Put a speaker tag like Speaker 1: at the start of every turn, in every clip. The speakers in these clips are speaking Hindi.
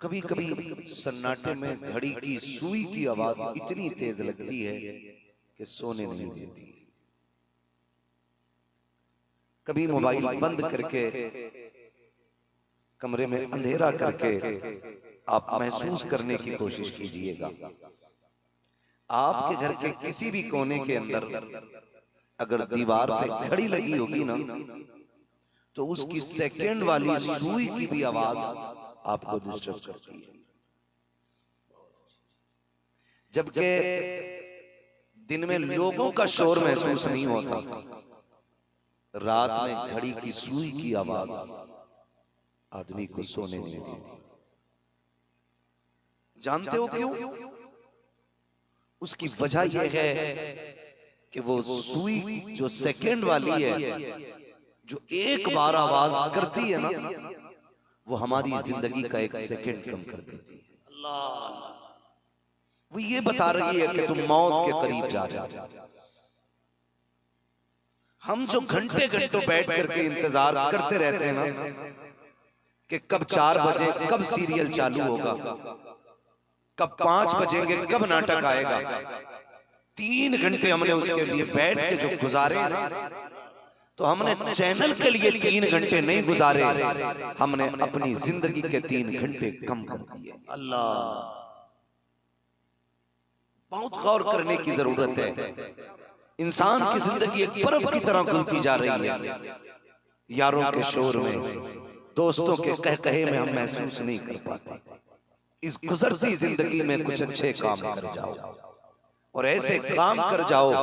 Speaker 1: कभी कभी सन्नाटे में घड़ी की सुई की आवाज इतनी तेज लगती है कि सोने नहीं देती। कभी मोबाइल बंद करके कमरे में अंधेरा करके आप महसूस करने की कोशिश कीजिएगा। आपके घर के किसी भी कोने के अंदर अगर दीवार पे घड़ी लगी होगी ना, तो उसकी सेकंड वाली सुई की भी आवाज आपको डिस्टर्ब करती है। जबकि दिन में लोगों का शोर महसूस नहीं होता, रात में घड़ी की सुई की आवाज आदमी को सोने नहीं देती। जानते हो क्यों? उसकी वजह यह है कि वो सुई जो सेकंड वाली है, जो एक बार आवाज करती है ना, वो हमारी जिंदगी का एक सेकंड कम कर देती है। अल्लाह, वो ये बता रही है कि तुम मौत के करीब जा रहे हो। हम जो घंटे घंटों बैठ करके इंतजार करते रहते हैं ना कि कब 4 बजे कब सीरियल चालू होगा, कब 5 बजेंगे कब नाटक आएगा, 3 घंटे हमने उसके लिए बैठ के जो गुजारे ना, तो हमने चैनल के लिए 3 घंटे नहीं गुजारे, हमने अपनी जिंदगी के 3 घंटे कम कर दिए। अल्लाह, बहुत गौर करने की जरूरत है। इंसान की जिंदगी एक बर्फ की तरह घुलती जा रही है। यारों के शोर में, दोस्तों के कह-कहे में हम महसूस नहीं कर पाते। इस गुजरती जिंदगी में कुछ अच्छे काम कर जाओ, और ऐसे काम कर जाओ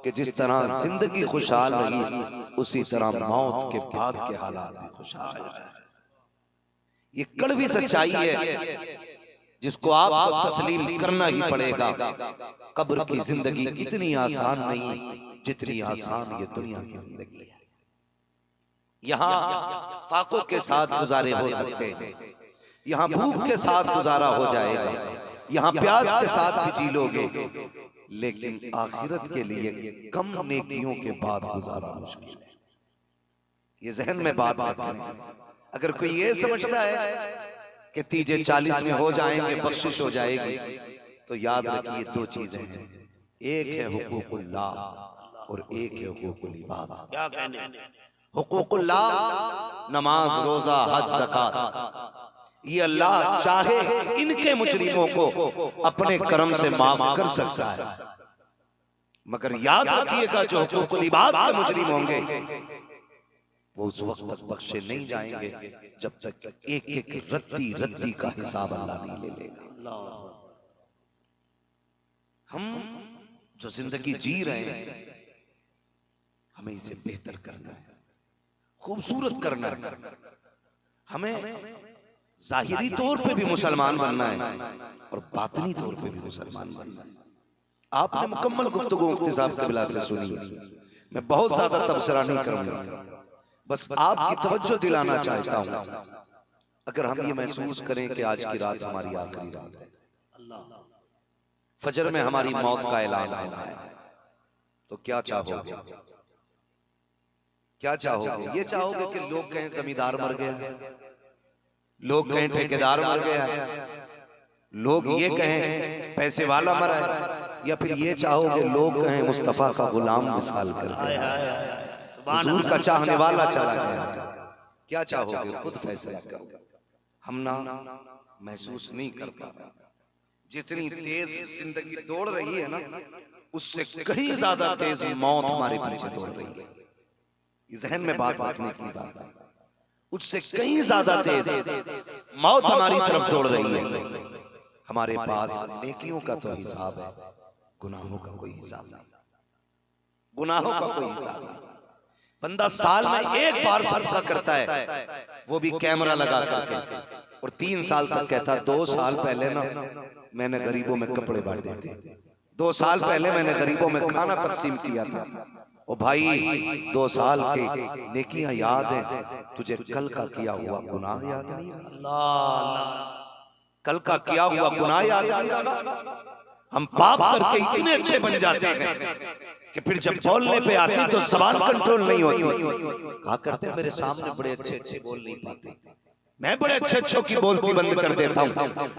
Speaker 1: कि जिस तरह जिंदगी खुशहाल रही, उसी तरह मौत के बाद के हालात भी खुशहाल रहे। ये कड़वी सच्चाई है जिसको आपको तस्लीम करना ही पड़ेगा। कब्र की जिंदगी इतनी आसान नहीं जितनी आसान ये दुनिया की जिंदगी है। यहाँ फाकों के साथ गुजारे हो सकते हैं, यहाँ भूख के साथ गुजारा हो जाएगा, यहाँ प्यास के साथ भी जी लोगे, लेकिन आखिरत के लिए कम नेकियों के बाद गुजारा मुश्किल है। ये जहन में बात रखें। अगर कोई ये समझता है कि तीजे 40 में हो जाएंगे, बख्शिश हो जाएगी, तो याद रखिए 2 चीजें हैं। एक है हुकूकुल्लाह और एक है हुकूकुल इबाद। क्या कहने? हुकूकुल्लाह नमाज, रोजा, हज, ज़कात, ये अल्लाह चाहे इनके मुजरिमों को अपने करम से माफ कर सकता है, मगर याद रखिएगा जो हुकूकुल इबाद के मुजरिम होंगे वो उस वक्त तक बख्शे नहीं जाएंगे जब तक एक एक रत्ती रत्ती का हिसाब अल्लाह नहीं ले लेगा। हम जो जिंदगी जी रहे हैं, हमें इसे बेहतर करना है, खूबसूरत करना है। हमें जाहिरी तौर पे भी मुसलमान बनना है और बातिनी तौर पे भी मुसलमान बनना है। आपने मुकम्मल गुफ्तगू मुफ्ती साहब के बिला से सुनी, मैं बहुत ज्यादा तबसरा नहीं करूंगा, बस आपकी तवज्जो दिलाना चाहता हूं। अगर हम ये महसूस करें कि आज की रात हमारी आखिरी रात है, फजर में हमारी मौत का ऐलान होना है, तो क्या चाहोगे? क्या चाहोगे? ये चाहोगे कि लोग कहें जमींदार मर गया, लोग कहें ठेकेदार मर गया, लोग ये कहें पैसे वाला मरा है, या फिर ये चाहोगे लोग कहें मुस्तफा का गुलाम मिसाल कर गया, हुजूर का चाहने वाला चला गया? क्या चाहोगे? खुद फैसला करो। हम ना महसूस नहीं कर पा रहे। जितनी तेज जिंदगी दौड़ रही है ना, उससे कहीं ज्यादा तेज मौत हमारे पीछे दौड़ रही है। ये जहन में बात रखने की बात है। उससे कहीं ज्यादा तेज मौत हमारी तरफ दौड़ रही है। हमारे पास नेकियों का तो हिसाब है, गुनाहों का कोई हिसाब नहीं। गुनाहों का कोई हिसाब नहीं। बंदा साल में एक बार सदका करता है, वो भी कैमरा लगा करके, और 3 साल तक कहता 2 साल पहले ना मैंने गरीबों में कपड़े बांटे थे, 2 साल पहले मैंने गरीबों में खाना तकसीम किया था। ओ भाई, 2 साल के नेकियां याद है, तुझे कल का किया हुआ गुनाह याद नहीं? अल्लाह, कल का किया हुआ गुनाह याद नहीं? हम पाप करके इतने अच्छे बन जाते हैं कि फिर जब बोलने पे आती तो जबान कंट्रोल नहीं होती। कहा करते मेरे सामने बड़े अच्छे अच्छे बोल नहीं पाते, मैं बड़े अच्छे अच्छों की बोलती बंद कर देता हूँ।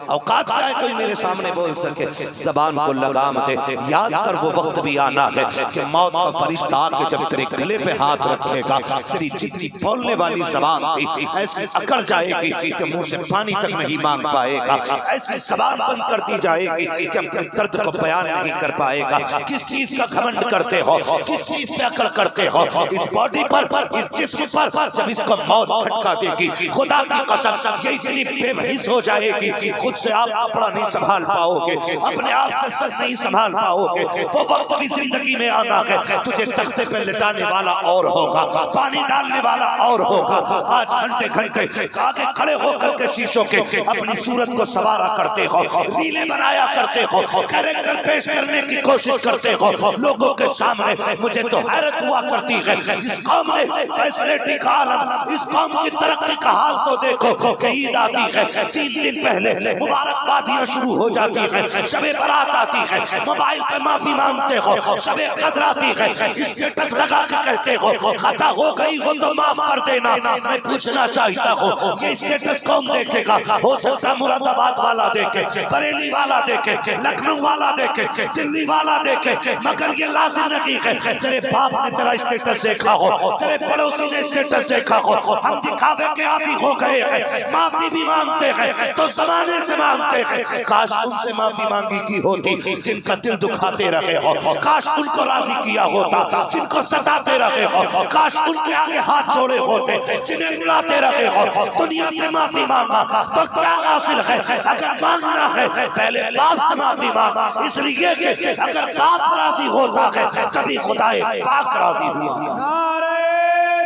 Speaker 1: औकात क्या है कोई मेरे सामने बोल सके? जबान को लगाम दे, याद कर वो वक्त भी आना है कि मौत का फरिश्ता आके जब तेरे गले पे हाथ रखेगा, तेरी जितनी बोलने वाली जबान थी ऐसी अकड़ जाएगी कि मुंह से पानी तक नहीं मांग पाएगा। ऐसी जबान बंद कर दी जाएगी कि अपने दर्द को बयान नहीं कर पाएगा। किस चीज का घमंड करते हो, किस चीज पे अकड़ करते हो? इस बॉडी पर, इस जिस्म पर जब इसको मौत झटका देगी, खुदा की कसम ये इतनी बेबहिस हो जाएगी, खुद से आप कपड़ा नहीं संभाल पाओगे, अपने आप से सर नहीं संभाल पाओगे। वो वक्त भी जिंदगी में आना है, तुझे तख्ते पे लिटाने वाला और होगा, पानी डालने वाला और होगा। आज घंटे घंटे आगे खड़े होकर के शीशों के अपनी सूरत को सवारा करते हो, रीलें बनाया करते हो, कैरेक्टर पेश करने की कोशिश करते हो लोगों के सामने। मुझे तो हैरत हुआ करती है, इस कौम ने फैसिलिटी का आलम, इस कौम की तरक्की का हाल तो देखो। ईद आती है, 3 दिन पहले मुबारकबादियां शुरू हो जाती है, शबे बारात आती है, मोबाइल पे माफी मांगते हो, शबे कद्र आती है, स्टेटस लगा के कहते हो खता हो गई हो तो माफ कर देना। मैं पूछना चाहता हूँ ये स्टेटस कौन देखेगा? हो सकता मुरादाबाद वाला देखे, बरेली वाला देखे, लखनऊ वाला देखे, दिल्ली वाला देखे, मगर ये लाजिम नहीं है तेरे बाप ने तेरा स्टेटस देखा हो, तेरे पड़ोसी ने स्टेटस देखा हो। हम दिखावे के आदि हो गए हैं, माफी भी मांगते हैं तो जमाने से मांगते हैं। काश उनसे माफी मांगी की होती जिनका दिल दुखाते रहे हो, काश उनको राजी किया होता जिनको सताते रहे हो, काश उनके आगे हाथ जोड़े होते जिन्हें रुलाते रहे हो। दुनिया से माफी मांगा तो क्या हासिल है? अगर मांगना है पहले बाप से माफी मांग, इसलिए कि अगर बाप राजी होता है तभी खुदाए पाक राजी हुआ।
Speaker 2: नारे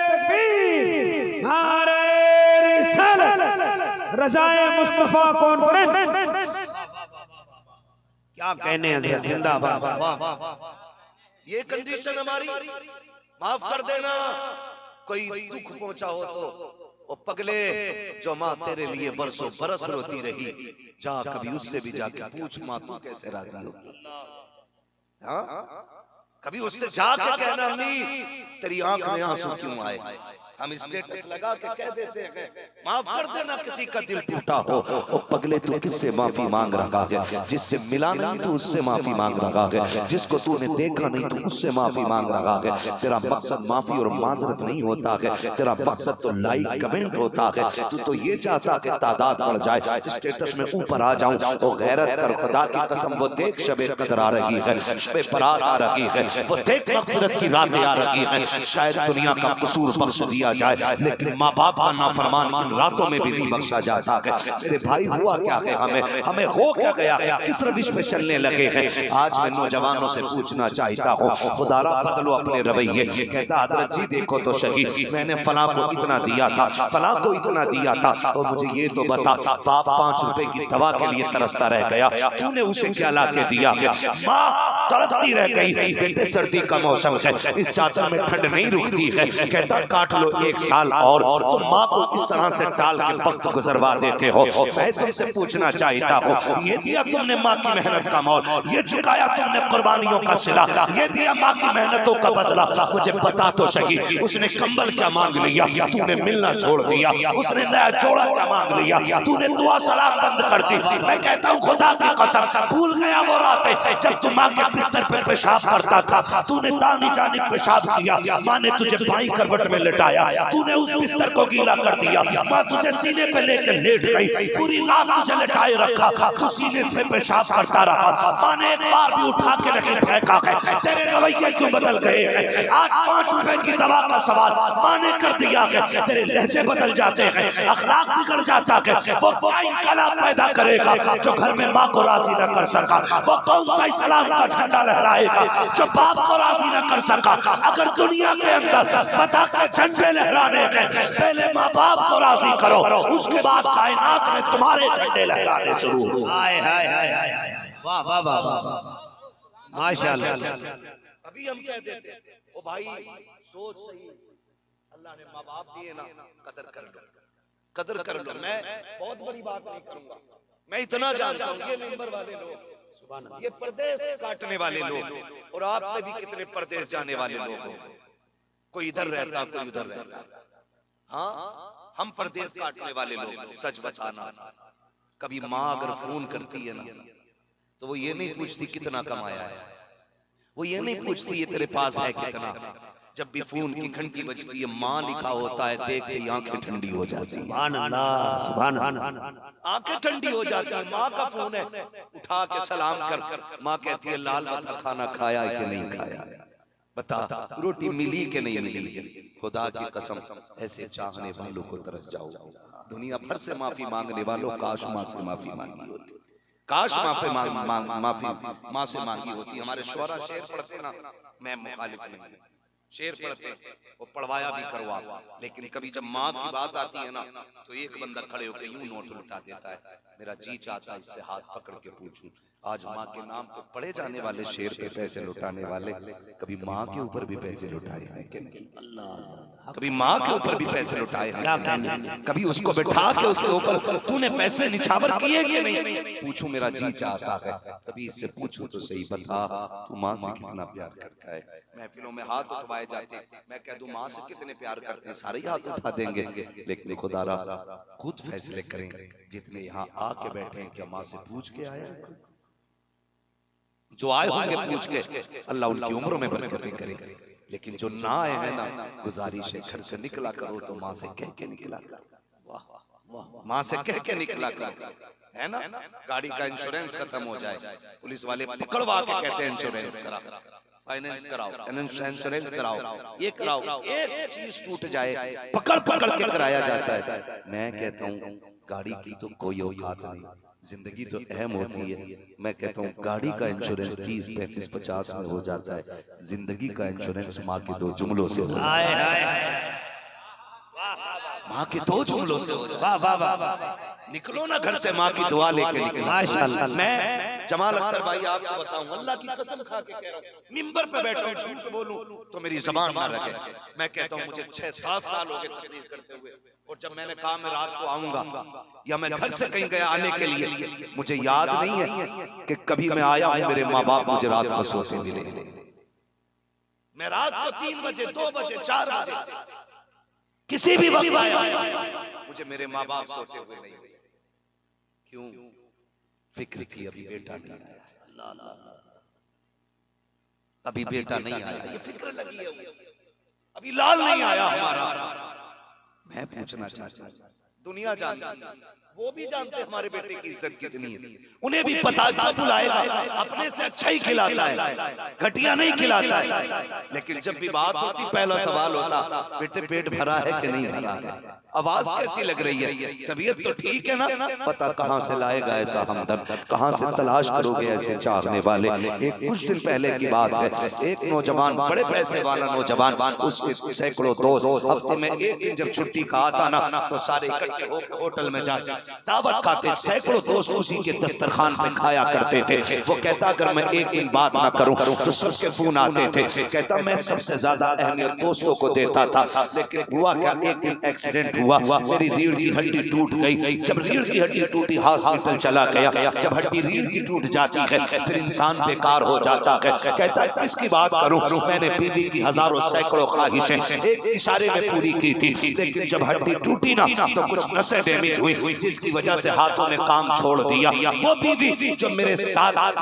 Speaker 2: तकबीर, नारे रज़ाए मुस्तफा कॉन्फ्रेंस।
Speaker 1: क्या कहने हैं, जिंदाबाद। ये कंडीशन हमारी, माफ कर देना कोई दुख पहुंचा हो तो। ओ पगले जो माँ तेरे लिए बरसों बरस रोती रही, जा कभी उससे भी जाके पूछ माँ तू कैसे राजी होती। हाँ, कभी उससे जाके कहना अम्मी तेरी आंख में आंसू क्यों आए। हम स्टेटस लगा के कह देते हैं माफ कर देना किसी का दिल टूटा हो। ओ पगले तू किससे माफी मांग रहा है? जिससे मिला नहीं तो उससे माफी मांग रहा है, जिसको तूने देखा नहीं तो उससे माफी मांग रहा है। तेरा मकसद माफी और माजरत नहीं होता है, तेरा मकसद तो लाइक कमेंट होता है। तू तो ये चाहता कि तादाद बढ़ जाए, स्टेटस में ऊपर आ जाऊं। ओ गैरत कर, खुदा की कसम वो देख शबे कदर आ रही है, शबे बरात आ रही है, वो देख मग़फ़िरत की रातें आ रही है। शायद दुनिया का कसूर बख्श दिया जाए, लेकिन माँ बाप का नाफरमान इन रातों में भी नहीं बख्शा जाता है। मेरे भाई हुआ क्या है, हमें हो क्या गया है, किस रविश पे चलने लगे हैं? आज मैं नौजवानों से पूछना चाहता हूँ, खुदारा बदलो अपने रवैये। कहता हजरत जी देखो तो सही, मैंने फलां को इतना दिया था, फलां को इतना दिया था, और मुझे ये तो बता बाप 5 रुपए की दवा के लिए तरसता रह गया, तूने उसे क्या ला के दिया? माँ तड़पती रह गई, बेटे सर्दी का मौसम है, इस चादर में ठंड नहीं रुकती है। कहता काट लो 1 साल और तो माँ को इस तरह से टाल के वक्त गुजरवा देते हो। मैं तुमसे पूछना चाहता हूँ, ये दिया तुमने माँ की मेहनत का मोल, ये चुकाया तुमने कुर्बानियों का सिला, ये दिया माँ की मेहनतों का बदला। मुझे बता तो सही, उसने कंबल क्या मांग लिया, तूने मिलना छोड़ दिया, उसने नया जोड़ा क्या मांग लिया, तूने दुआ सलाम बंद कर दी। मैं कहता हूँ खुदा की कसम भूल गया वो रातें जब तू माँ के बिस्तर पे पेशाब करता था, तूने दानी जानिब पेशाब किया, माँ ने तुझे बाई करवट में लिटाया, तूने उस बिस्तर को गीला कर दिया, माँ तुझे सीने पे लेकर लेट गई, पूरी रात तुझे लिटाए रखा, तू सीने पे पेशाब करता रहा, माँ ने एक बार भी उठा के नहीं फेंका है। तेरे रवैये क्यों बदल गए हैं? आज 5 रुपए की दवा का सवाल माँ ने कर दिया है, तेरे लहजे बदल जाते हैं, अखलाक बिगड़ जाता है। वो क्या इनकलाब पैदा करेगा जो घर में माँ को राजी न कर सका? वो कौन सा इस्लाम का झंडा लहराएगा जो बाप को राजी न कर सका? अगर दुनिया के अंदर फतह के झंडे लहराने के पहले माँ बाप को राजी करो, उसके बाद कायनात में तुम्हारे झंडे लहराने शुरू हो।
Speaker 3: हाय हाय हाय हाय, वाह वाह वाह वाह, माशाअल्लाह।
Speaker 1: अभी हम कह देते ओ भाई सोच सही, अल्लाह ने माँ बाप दिए ना, कदर कर लो, कदर कर लो। मैं बहुत बड़ी बात नहीं करूंगा, मैं इतना जानता हूँ ये मेंबर वाले लोग, ये परदेश काटने वाले लोग, और आप में भी कितने परदेश जाने वाले लोग, कोई इधर रहता कोई उधर रहता। हाँ हम परदेश काटने वाले लोग, सच बताना, कभी माँ अगर फोन करती है ना तो वो ये नहीं पूछती कितना कमाया है, वो ये नहीं पूछती ये तेरे पास है कितना। जब भी फोन की घंटी बजती है माँ लिखा होता है, देखते ही आंखें ठंडी हो जाती है।
Speaker 3: सुभान अल्लाह, सुभान अल्लाह।
Speaker 1: आंखें ठंडी हो जाती है। माँ का फोन है, उठा के सलाम कर, माँ कहती है लाल बता खाना खाया कि नहीं खाया, बता रोटी मिली कि नहीं मिली। खुदा की कसम ऐसे चाहने वालों को तरस जाओ। दुनिया भर से माफी मांगने वालों काश माँ से माफी मांगी होती, काश माफी माँ से मांगी होती। हमारे शोरा शेर पढ़ते ना, मैं मुखालिफ नहीं, शेर पढ़ते वो पढ़वाया भी करवा, लेकिन कभी जब माँ की बात आती है ना तो एक बंदा खड़े होकर यूं नोट लुटा देता है। मेरा जी चाहता है इससे हाथ पकड़ के पूछूं, आज माँ के नाम पे पढ़े जाने वाले शेर पे पैसे लुटाने वाले कभी माँ के ऊपर भी पैसे लुटाए हैं कि नहीं? अल्लाह, कभी माँ के ऊपर भी पैसे लुटाए हैं कि नहीं? कभी उसको बैठा के उसके ऊपर तूने पैसे निछावर किए कि नहीं? पूछूं, मेरा जी चाहता है कभी इससे पूछूं तो सही, बता तू माँ से कितना प्यार करता है। महफिलों में हाथ उठवाए जाते, मैं कह दूं माँ से कितने प्यार करते हैं, सारे हाथ उठा देंगे, लेकिन खुदारा खुद फैसले करें। जितने यहाँ आके बैठे हैं क्या माँ से पूछ के आए? जो आए होंगे पूछ के, अल्लाह उनकी उम्रों में बरकतें करे, लेकिन जो ना आए हैं ना, गुजारिश है घर से निकला करो तो माँ से कह के निकला करो। वाह वाह, माँ से कह के निकला करो, है ना। गाड़ी का इंश्योरेंस खत्म हो जाए, पुलिस वाले पकड़वा के कहते हैं इंश्योरेंस करा, फाइनेंस कराओ, इंश्योरेंस कराओ, ये कराओ, एक चीज टूट जाए पकड़ पकड़ के कराया जाता है। मैं कहता हूँ गाड़ी की तो कोई औकात नहीं, जिंदगी तो अहम होती है। मैं कहता हूँ गाड़ी का इंश्योरेंस 30, 35, 50 में हो जाता है, जिंदगी का इंश्योरेंस माँ के 2 जुमलों से हो जाता है। माँ के 2 जुमलों से हो जाता है। वाह वाह वाह, निकलो ना घर से माँ की दुआ लेके निकलो।
Speaker 3: माशाअल्लाह।
Speaker 1: मैं जमाल अख्तर भाई आपको बताऊं, अल्लाह की कसम खा के कह रहा हूं, मिंबर पे बैठा हूं, झूठ बोलूं तो मेरी जुबान ना रखे। मैं कहता हूं मुझे 6-7 साल हो गए तकरीर करते हुए, और जब मैंने कहा मैं रात को आऊंगा या मैं घर से कहीं गया आने के लिए, मुझे याद नहीं है कि कभी मैं आया हूं मेरे माँ बाप मुझे रात को सोते मिले। मैं रात को 3 बजे, 2 बजे, 4 बजे किसी भी वक्त आया, मुझे मेरे माँ बाप सोते हुए नहीं मिले। क्यों? फिक्र थी अभी बेटा नहीं आया, अभी बेटा नहीं आया, ये फिक्र लगी है, अभी लाल नहीं आया हमारा। मैं पूछना चाहता हूं, दुनिया जानती है, वो भी जानते हमारे बेटे की इज्जत कितनी है, उन्हें भी पता था बुलाएगा अपने से अच्छा ही खिलाता है, घटिया नहीं खिलाता है। लेकिन जब भी बात होती पहला सवाल होता बेटे पेट भरा है कि नहीं भरा है, आवाज कैसी लग रही है, तबीयत तो ठीक है ना, पता कहां से लाएगा ऐसा हमदर्द, कहां से तलाश करोगे ऐसे चाहने वाले। एक कुछ दिन पहले की बात है, एक नौजवान, बड़े पैसे वाला नौजवान, उसके सैकड़ों दोस्त, हफ्ते में एक दिन जब छुट्टी का आता ना तो सारे इकट्ठे होकर होटल में जाते दावत खाते, सैकड़ों दोस्त उसी के दस्तरखान पे खाया करते थे। वो कहता अगर मैं एक दिन बात ना करूं तो सबके फोन आते थे। कहता मैं सबसे ज्यादा अहमियत दोस्तों को देता था, लेकिन हुआ क्या, एक दिन एक्सीडेंट हुआ, मेरी रीढ़ की हड्डी टूट गई। जब रीढ़ की हड्डी टूटी हॉस्पिटल चला गया, जब हड्डी रीढ़ की टूट जाती है फिर इंसान बेकार हो जाता है। कहता है किसकी बात करूं, मैंने बीवी की हजारों सैकड़ों ख्वाहिशें एक इशारे में पूरी की थी, लेकिन जब हड्डी टूटी ना तो कुछ नसें डैमेज हुई, जिसकी वजह से हाथों ने काम छोड़ दिया। वो बीवी जो मेरे साथ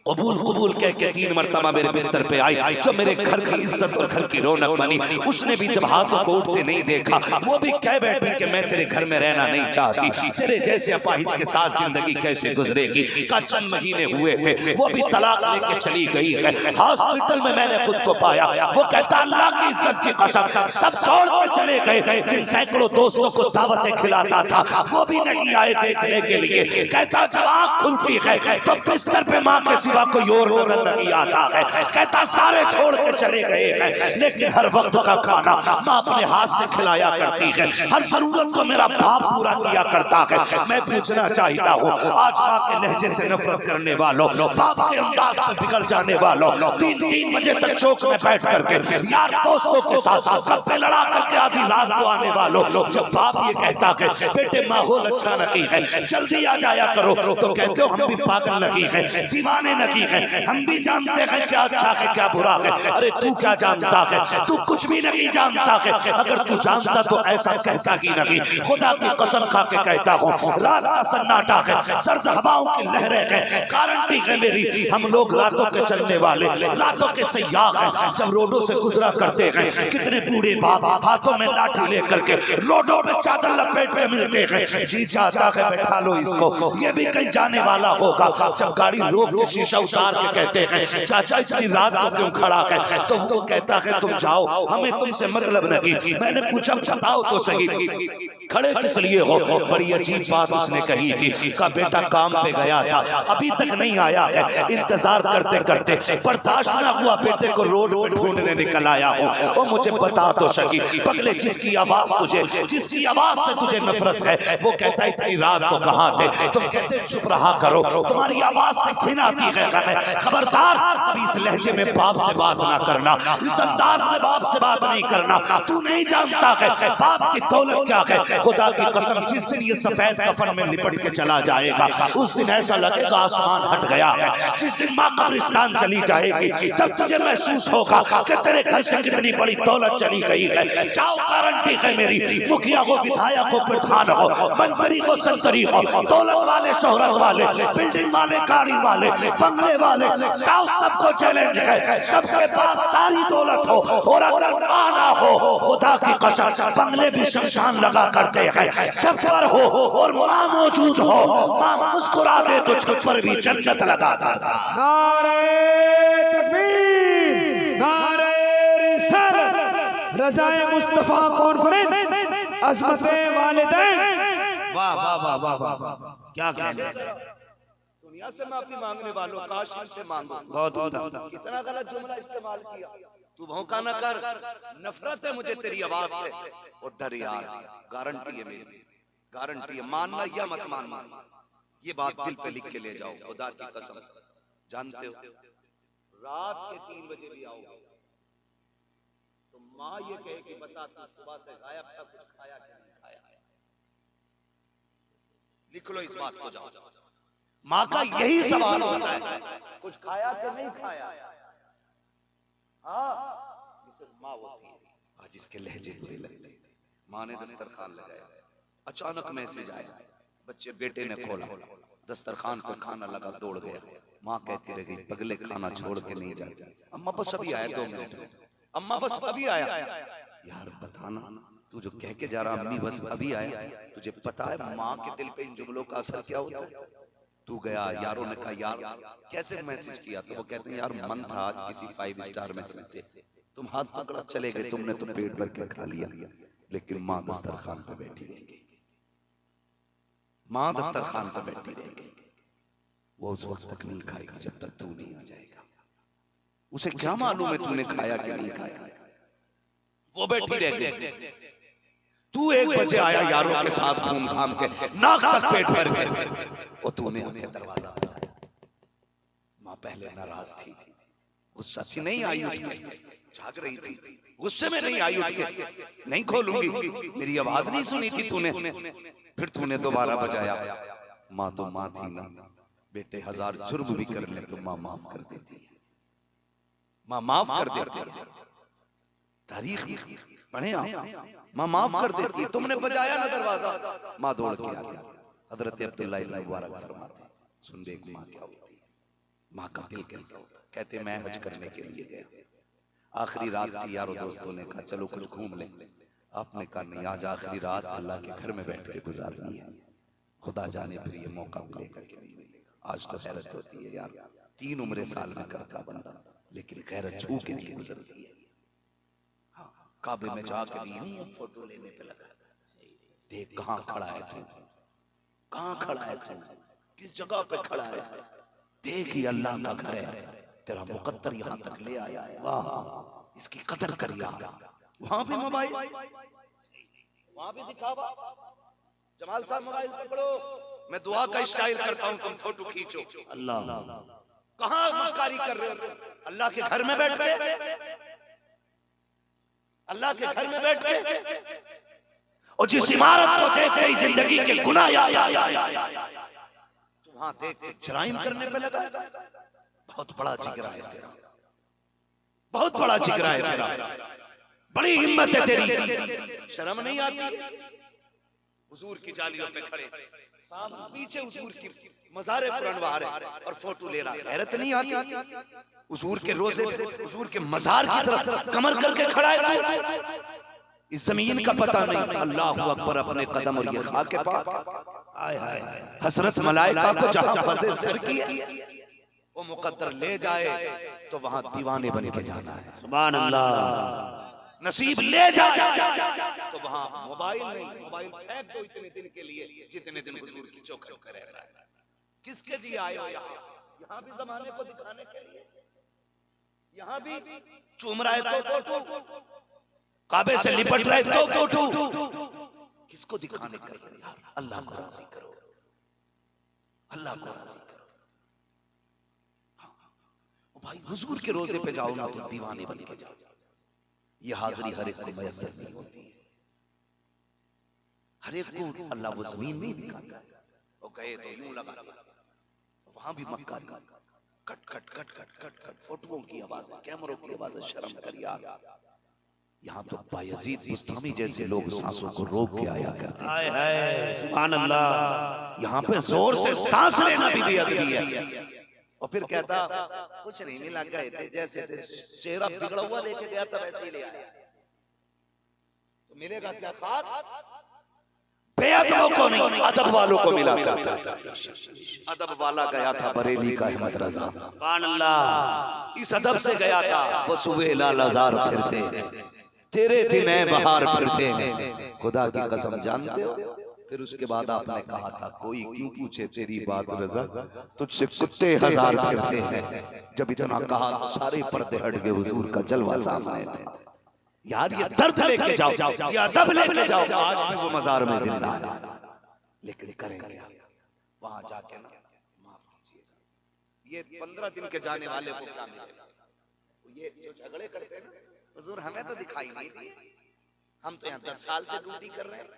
Speaker 1: कबूल कबूल कह के 3 मरतबा मेरे बिस्तर पे आई, जो मेरे घर की इज्जत और घर की रौनक बनी, उसने भी जब हाथों को उठते नहीं देखा वो भी कह बैठी कि मैं तेरे घर में रहना नहीं चाहती, तेरे जैसे अपाहिज के साथ जिंदगी कैसे गुजरेगी। का चंद महीने हुए थे वो भी तलाक लेके चली गई है। हॉस्पिटल में मैंने खुद को पाया, वो कहता अल्लाह की इज्जत की कसम सब छोड़ कर चले गए, जिन सैकड़ों दोस्तों को दावतें खिलाता था वो भी नहीं आए देखने के लिए। कहता जब आँख खुलती है तो बिस्तर पे माँ के सिवा कोई और नजर नहीं आता है। कहता सारे छोड़ के चले गए हैं, लेकिन हर वक्त का खाना माँ अपने हाथ से खिलाया करती है, हर जरूरत को मेरा बाप पूरा किया करता है। मैं पूछना चाहता हूँ आज माँ के लहजे से नफरत करने वालों, बाप के अंदाज में बिगड़ जाने वालों, 3-3 बजे तक चौक में बैठ करके यार दोस्तों के साथ गप्पे लड़ा करके आधी रात को आने वालों, जब बाप ये कहता है बेटे माहौल अच्छा नहीं है जल्दी आ जाया करो, तो कहते हो हम भी पागल नहीं है, दीवाने
Speaker 4: लगी है। हम भी जानते हैं क्या अच्छा है क्या बुरा है। अरे तू क्या जानता है, तू कुछ भी नहीं जानता है। अगर तू जानता तो ऐसा कहता ही नहीं। खुदा की कसम खा के कहता हूँ, रात का सन्नाटा है, सर्द हवाओं की लहरें हैं, गारंटी है मेरी। हम लोग रातों के चलने वाले, रातों के सयाह हैं। जब रोडों से गुजरा करते हैं, कितने बूढ़े बाप हाथों में लाठी लेकर के रोडों पे चादर लपेट के मिलते हैं। जी चाहता है बैठा लो इसको, ये भी कहीं जाने वाला होगा। जब गाड़ी रोक के शीशा उतार के कहते हैं चाचा इतनी रात को क्यों खड़ा है, तो वो कहता है तुम जाओ, हमें तुमसे मतलब नहीं। मैंने पूछा बताओ तो सही, खड़े किस लिए हो? बड़ी अजीब बात उसने कही थी। का बेटा काम पे गया था, अभी तक नहीं आया है। इंतजार करते करते बर्दाश्त ना हुआ, बेटे को रोड पे ढूंढने निकल आया हूँ। वो मुझे बता तो सकी पगले, जिसकी आवाज तुझे, जिसकी आवाज से तुझे नफरत है, वो कहता है इतनी रात को कहाँ थे? तुम कहते चुप रहा करो, तुम्हारी आवाज से घिन आती है। खबरदार अभी इस लहजे में बाप से बात ना करना, इस अंदाज में बाप से बात नहीं करना। तू नहीं जानता है बाप की दौलत क्या है। खुदा की कसम जिस दिन ये सफेद कफन में लिपट के चला जाएगा, उस दिन ऐसा लगेगा आसमान हट गया है। जिस दिन माँ कब्रिस्तान चली जाएगी, तब तुझे महसूस होगा कि तेरे घर से कितनी बड़ी दौलत चली गई है। जाओ, गारंटी है मेरी। मुखिया हो, विधायक हो, प्रधान हो, मंत्री हो, संतरी हो, दौलत वाले, शोहरत वाले, बिल्डिंग वाले, गाड़ी वाले, बंगले वाले, जाओ, सबको चैलेंज है। सबके पास सारी दौलत हो और अगर माँ ना हो, खुदा की कसम बंगले भी शमशान लगा करते हैं। छप्पर हो और माँ मौजूद हो, माँ मुस्कुरा दे तो छप्पर भी जन्नत लगा देता।
Speaker 2: नारे तकबीर, नारे रिसालत, रज़ाए मुस्तफा कॉन्फ्रेंस, अज़मते वालिदैन।
Speaker 3: वाह वाह वाह वाह वाह वाह, क्या कहना।
Speaker 1: दुनिया से माफी मांगने वालों, काशिम से मांगो।
Speaker 3: बहुत उम्दा।
Speaker 1: इतना गलत जुमला इस्तेमाल किया, तू भौंका ना कर। नफरत है मुझे तेरी आवाज से, और डर यार, गारंटी है मेरी, गारंटी है। मानना या मत मानना, ये बात दिल पे लिख के ले जाओ। खुदा की कसम, जानते हो रात के 3 बजे भी आओगे तो माँ ये कहे कि बता तू सुबह से गायब था, कुछ खाया क्या नहीं खाया? लिख लो इस बात को, जाओ। माँ का यही सवाल होता है, कुछ खाया कि नहीं खाया? हाँ, माँ होती है। आज इसके लहजे बुरे लगते हैं। माँ ने दस्तरखान लगाया, अचानक मैसेज आया, बच्चे बेटे ने खोला, दस्तरखान पर खाना लगा, दौड़ गया। माँ कहती रही पगले खाना छोड़ के नहीं जाते। अम्मा बस अभी आया, 2 मिनट में, अम्मा बस अभी आया। यार बताना, तू जो कह के जा रहा अम्मी बस अभी आया, तुझे पता है माँ के दिल पे इन जुमलों का असर क्या होता है? तू गया, यारों ने कहा यार कैसे मैसेज किया, तो वो कहते हैं यार मन था आज किसी 5 स्टार में चलते, तुम हाथ पकड़ा चले गए, तुमने तो पेट भर के खा लिया, लेकिन माँ दस्तरखान पे बैठी रहेगी। माँ दस्तरखान पे बैठी रहेगी, वो उस वक्त तक नहीं खाएगी जब तक तू नहीं आ जाएगा। उसे क्या मालूम है तूने खाया कि नहीं खाया, वो बैठी रहेगी। तू 1 बजे आया यारों के साथ घूम घाम के, नाक तक पेट भर के, और तूने आके दरवाजा बजाया। माँ पहले नाराज थी, गुस्सा थी, नहीं आई उठ के, झाग रही थी, गुस्से में नहीं आई उठ के, नहीं खोलूंगी, मेरी आवाज नहीं सुनी थी तूने, फिर तूने दोबारा बजाया। माँ तो माँ थी ना, बेटे 1000 जुर्म भी कर ले तो माँ माफ कर देती है, माँ माफ कर देती है। तारीख पढ़े आप, माँ माफ कर देती है। तुमने बजाया ना दरवाजा, माँ दौड़ के आ गया। हजरत अब्दुल्लाह इब्न मुबारक फरमाते, सुन देख माँ क्या होती है, माँ का दिल कैसा होता है। कहते मैं हज करने के लिए गया, आखिरी रात थी, यारों दोस्तों ने कहा चलो कुछ घूम लें। आपने कहा नहीं, आज आखिरी रात अल्लाह के घर में बैठ के गुजारनी है, खुदा जाने फिर ये मौका मिलेगा कि नहीं मिलेगा। आज तो हैरत होती है यार, 3 उम्र साल में करता बंदा, लेकिन गैरत छू के नहीं गुजरती है। काबे में जाके भी फोटो लेने पे लगा, देख कहाँ खड़ा है तू, कहाँ खड़ा है तू, किस जगह पे खड़ा है, देख ये अल्लाह का घर है, तेरा मुकद्दर यहाँ तक ले आया है, वाह इसकी कदर करिए। वहां भी मोबाइल, वहां भी दिखावा। जमाल साहब मोबाइल पकड़ो, मैं दुआ का स्टाइल करता हूँ, तुम फोटो खींचो। अल्लाह कहाँ मक्कारी कर रहे हो? अल्लाह के घर में बैठ के, अल्लाह के घर में बैठ के, और जिस इमारत को देखते ही जिंदगी के गुनाह याद आ जाए, तो वहां देख के जराइम करने पे लगा। बहुत बड़ा जिगरा है तेरा, बहुत बड़ा जिगरा है तेरा,
Speaker 4: बड़ी हिम्मत है तेरी।
Speaker 1: शर्म नहीं आती? हुजूर की जालियों पे खड़े, पीछे हुजूर की मज़ारे पुरनवार है और फोटो ले रहा है, हैरत नहीं आती? हुजूर के रोजे पे, हुजूर के मज़ार की तरफ कमर करके खड़ा है, इस जमीन का पता नहीं। अल्लाह अकबर, अपने कदम और ये खाके पाक,
Speaker 4: हाय हाय
Speaker 1: हसरत मलाइका को जहां फज़े सर की वो मुकद्दर ले जाए तो वहां दीवाने बन के जाना है।
Speaker 4: सुभान अल्लाह। नसीब ले जा
Speaker 1: तो वहां मोबाइल नहीं, मोबाइल फेंक दो इतने दिन के लिए जितने दिन हुजूर की चौखट करे रहा है। किसके लिए आए हो यहाँ भी जमाने को दिखाने के लिए, यहाँ भी चूम रहा है तो फोटो,
Speaker 4: काबे से लिपट रहे तो फोटो,
Speaker 1: किसको दिखाने के लिए? अल्लाह को राजी करो, अल्लाह को राजी करो। भाई हुजूर के रोजे पे जाओ ना तो दीवाने बन के जाओ। ये हाजिरी हर एक को मयसर नहीं होती है, हर एक को अल्लाह वो जमीन नहीं दिखाता है। वो गए तो यूं लगा, वहां भी मक्का cut cut cut cut cut cut फोटोओं की आवाज है, कैमरों की आवाज है। शर्म कर यार, यहाँ तो बायजीद बुस्तामी जैसे लोग सांसों को रोक के आया करते।
Speaker 4: हाय हाय सुभान अल्लाह।
Speaker 1: यहाँ पे जोर से सांस लेना भी बेअदबी है। और फिर कहता कुछ नहीं मिला, गए थे जैसे थे, चेहरा बिगड़ा हुआ लेके गया था वैसे ही ले आया, तो मिलेगा क्या खाक?
Speaker 4: बेअदबों को नहीं,
Speaker 1: अदब वालों को मिला करता है। अदब वाला गया था बरेली का अहमद रजा,
Speaker 4: सुभान अल्लाह।
Speaker 1: इस अदब से गया था। बस वे लालाजार फिरते हैं, तेरे दिन बहार फिरते हैं, खुदा की कसम जानते हो। फिर उसके बाद आपने कहा था कोई क्यों पूछे तेरी बात रजा, तुझसे कुत्ते हजार फिरते हैं। जब इतना कहा तो सारे पर्दे हट गए, हुजूर का जलवा सामने थे। यार ये दर्द लेके जाओ, ये अदब लेके जाओ। आज भी वो मजार में जिंदा है, लेकिन करेंगे वहां जाके ना, माफ कीजिए, ये 15 दिन के जाने वाले को क्या मिलेगा? ये जो झगड़े करते हैं ना, हुजूर हमें तो दिखाई नहीं दी, हम तो यहाँ 10 साल से ड्यूटी कर रहे हैं।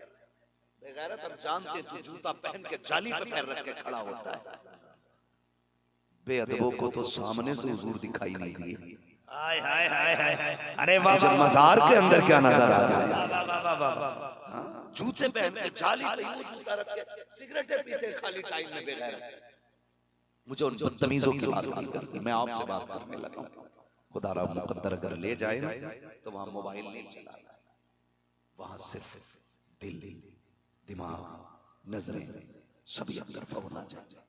Speaker 1: बेगैरत, हम जानते तू जूता पहन के जाली पे पैर रख के खड़ा होता है। बेअदबों को तो सामने से हुजूर दिखाई नहीं दिए।
Speaker 4: हाय हाय हाय हाय। अरे वाह,
Speaker 1: जब मजार के अंदर क्या नजर आ जाए। जूते पहन के जाली पे यूं जूता रख के सिगरेटें पीते खाली टाइम में। बेगैरत, मुझे उन बदतमीजों की बात नहीं करती, मैं आपसे बात करने लगा हूं। खुदा रा मुकद्दर अगर ले जाए ना तो वहां मोबाइल नहीं चलाना, वहां सिर्फ दिल, दिमाग, नजरें सभी एक तरफ होना चाहिए।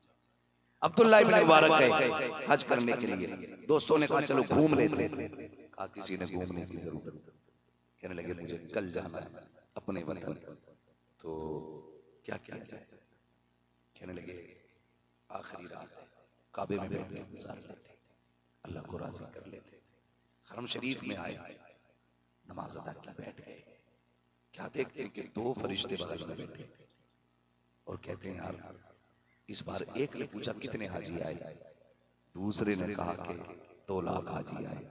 Speaker 1: अब्दुल्लाह इब्न मुबारक गए हज करने के लिए, दोस्तों ने कहा चलो घूम लेते। कहा किसी ने घूमने की जरूरत, कहने लगे मुझे कल जाना है अपने वतन, तो क्या किया जाए? कहने लगे आखिरी रात है, काबे में बैठ के गुजार लेते, अल्लाह को राजी कर लेते। हरम शरीफ में आए, नमाज अदा की, बैठ गए। क्या देखते हैं कि 2 फरिश्ते बगल में बैठे और कहते हैं यार इस बार एक ने पूछा कितने हाजी आए, दूसरे ने कहा कि 2 लाख हाजी आए।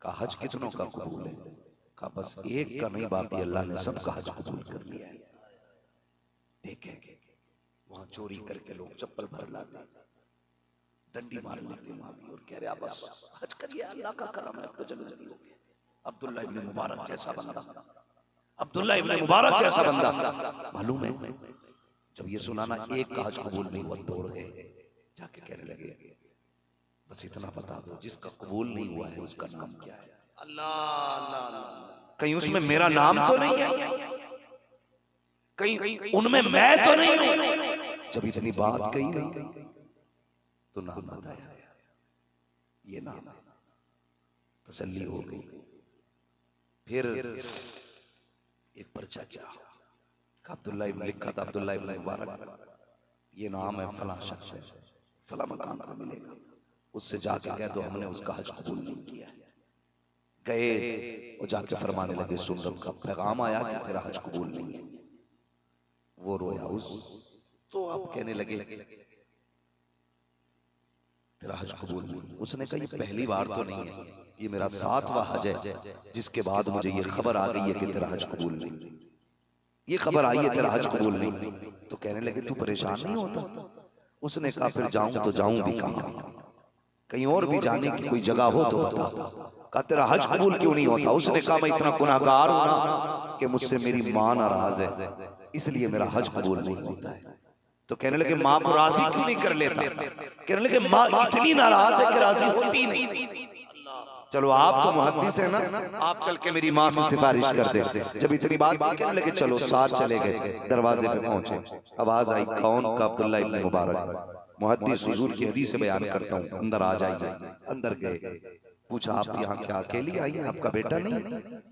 Speaker 1: कहा हज कितनों का कबूल है? कहा बस एक का नहीं, बाकी अल्लाह ने सबका हज कबूल कर लिया है। देखें वहां चोरी करके लोग चप्पल भर लाते, डंडी मार लेते और कह रहे बस हज करिए, अल्लाह का करम है, तो जन्नती हो गए। अब्दुल्लाह इब्न मुबारक जैसा बंदा, अब्दुल्लाह इब्न मुबारक जैसा बंदा, मालूम है जब ये सुना ना एक का हज कबूल नहीं हुआ, दौड़ गए, जाके कहने लगे बस इतना बता दो जिसका कबूल नहीं हुआ है उसका नाम क्या है? अल्लाह, कहीं उसमें मेरा नाम तो नहीं है, कहीं उनमें मैं तो नहीं हूं। जब इतनी बात कही गई तो नाम बताया, ये नाम है, तसल्ली हो गई। फिर एक पर्चा क्या अब्दुल्लाह इब्न लिखा था, अब्दुल्लाह इब्न मुबारक, ये नाम है फला शख्स है, फला मकाम पर मिलेगा, उससे जाके कह दो हमने उसका हज कबूल नहीं किया। गए और जाके फरमाने लगे सुन रब का पैगाम आया कि तेरा हज कबूल नहीं है। वो रोया उस, तो अब कहने लगे तेरा हज कबूल नहीं। उसने कहा ये पहली बार तो नहीं है, ये मेरा 7वां हज है जिसके बाद मुझे ये खबर आ गई है कि तेरा हज कबूल नहीं, ये खबर आई है तेरा हज कबूल नहीं। तो कहने लगे तू परेशान नहीं होता? उसने कहा फिर जाऊं तो जाऊं भी कहां? कहीं और भी जाने की कोई जगह हो तो बता। कहा तेरा हज कबूल क्यों नहीं होता? उसने कहा मैं इतना गुनाहगार हूं ना कि मुझसे मेरी मां नाराज है, इसलिए मेरा हज कबूल नहीं होता है। तो कहने लगे मां को राजी क्यों नहीं कर लेता? कहने लगे मां इतनी नाराज है कि राजी होती नहीं। चलो आप तो मुहद्दिस है ना, आप चल के मेरी मां से सिफारिश कर दे। जब इतनी बात कहने लगे चलो, साथ चले गए। दरवाजे पे पहुंचे, आवाज आई कौन? का अब्दुल्ला इब्न मुबारक। मुहद्दिस हुजूर की हदीस से बयान करता हूं, अंदर आ जाइए। अंदर गए, पूछा आप यहाँ क्या अकेली आई हैं? आपका बेटा नहीं?